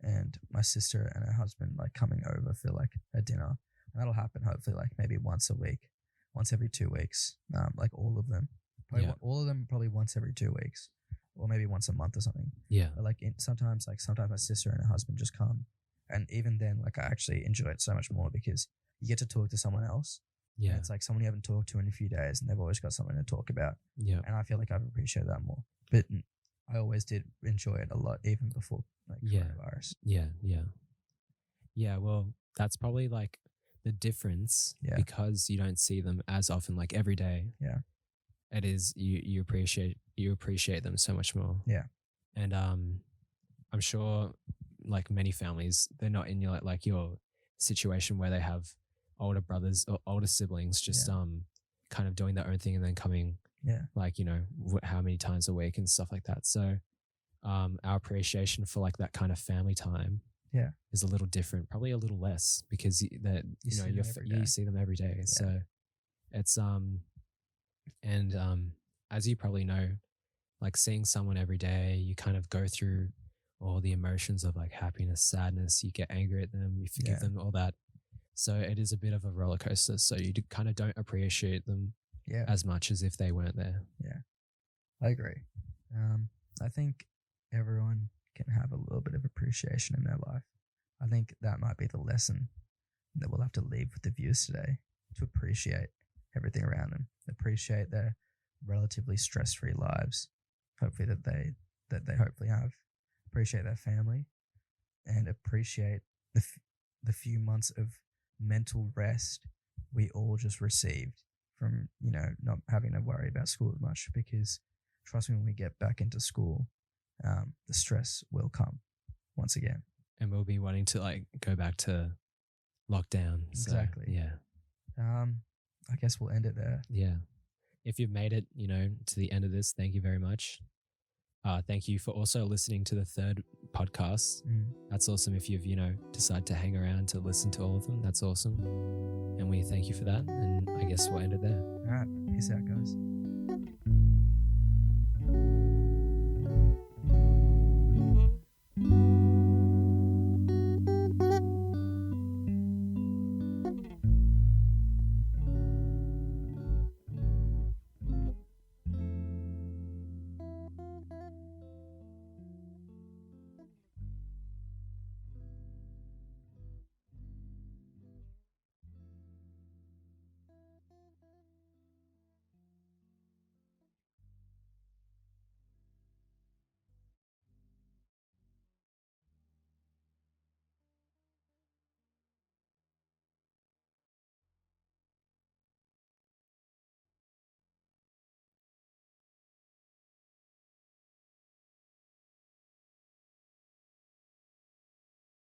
and my sister and her husband like coming over for like a dinner. And that'll happen hopefully like maybe once a week, once every 2 weeks. Like all of them. Probably all of them probably once every 2 weeks, or maybe once a month or something. Yeah. But like sometimes my sister and her husband just come, and even then, like I actually enjoy it so much more, because you get to talk to someone else. Yeah. And it's like someone you haven't talked to in a few days, and they've always got something to talk about. Yeah. And I feel like I've appreciated that more. But I always did enjoy it a lot, even before like coronavirus. Yeah. Well, that's probably like the difference, because you don't see them as often, like every day. Yeah. It is you appreciate them so much more. Yeah. And I'm sure like many families, they're not in your like your situation where they have older brothers or older siblings just kind of doing their own thing and then coming like, you know, how many times a week and stuff like that. So our appreciation for like that kind of family time is a little different, probably a little less, because you see them every day. So it's and as you probably know, like seeing someone every day, you kind of go through all the emotions of like happiness, sadness, you get angry at them, you forgive them, all that. So it is a bit of a roller coaster. So you kind of don't appreciate them as much as if they weren't there. Yeah, I agree. I think everyone can have a little bit of appreciation in their life. I think that might be the lesson that we'll have to leave with the viewers today, to appreciate everything around them, appreciate their relatively stress-free lives, hopefully that they hopefully have, appreciate their family, and appreciate the few months of mental rest we all just received from, you know, not having to worry about school as much, because trust me, when we get back into school, the stress will come once again. And we'll be wanting to like go back to lockdown. Exactly. So, yeah. I guess we'll end it there. Yeah. If you've made it, you know, to the end of this, thank you very much. Thank you for also listening to the third podcast. That's awesome. If you've, you know, decided to hang around to listen to all of them, that's awesome. And we thank you for that. And I guess we'll end it there. All right. Peace out, guys.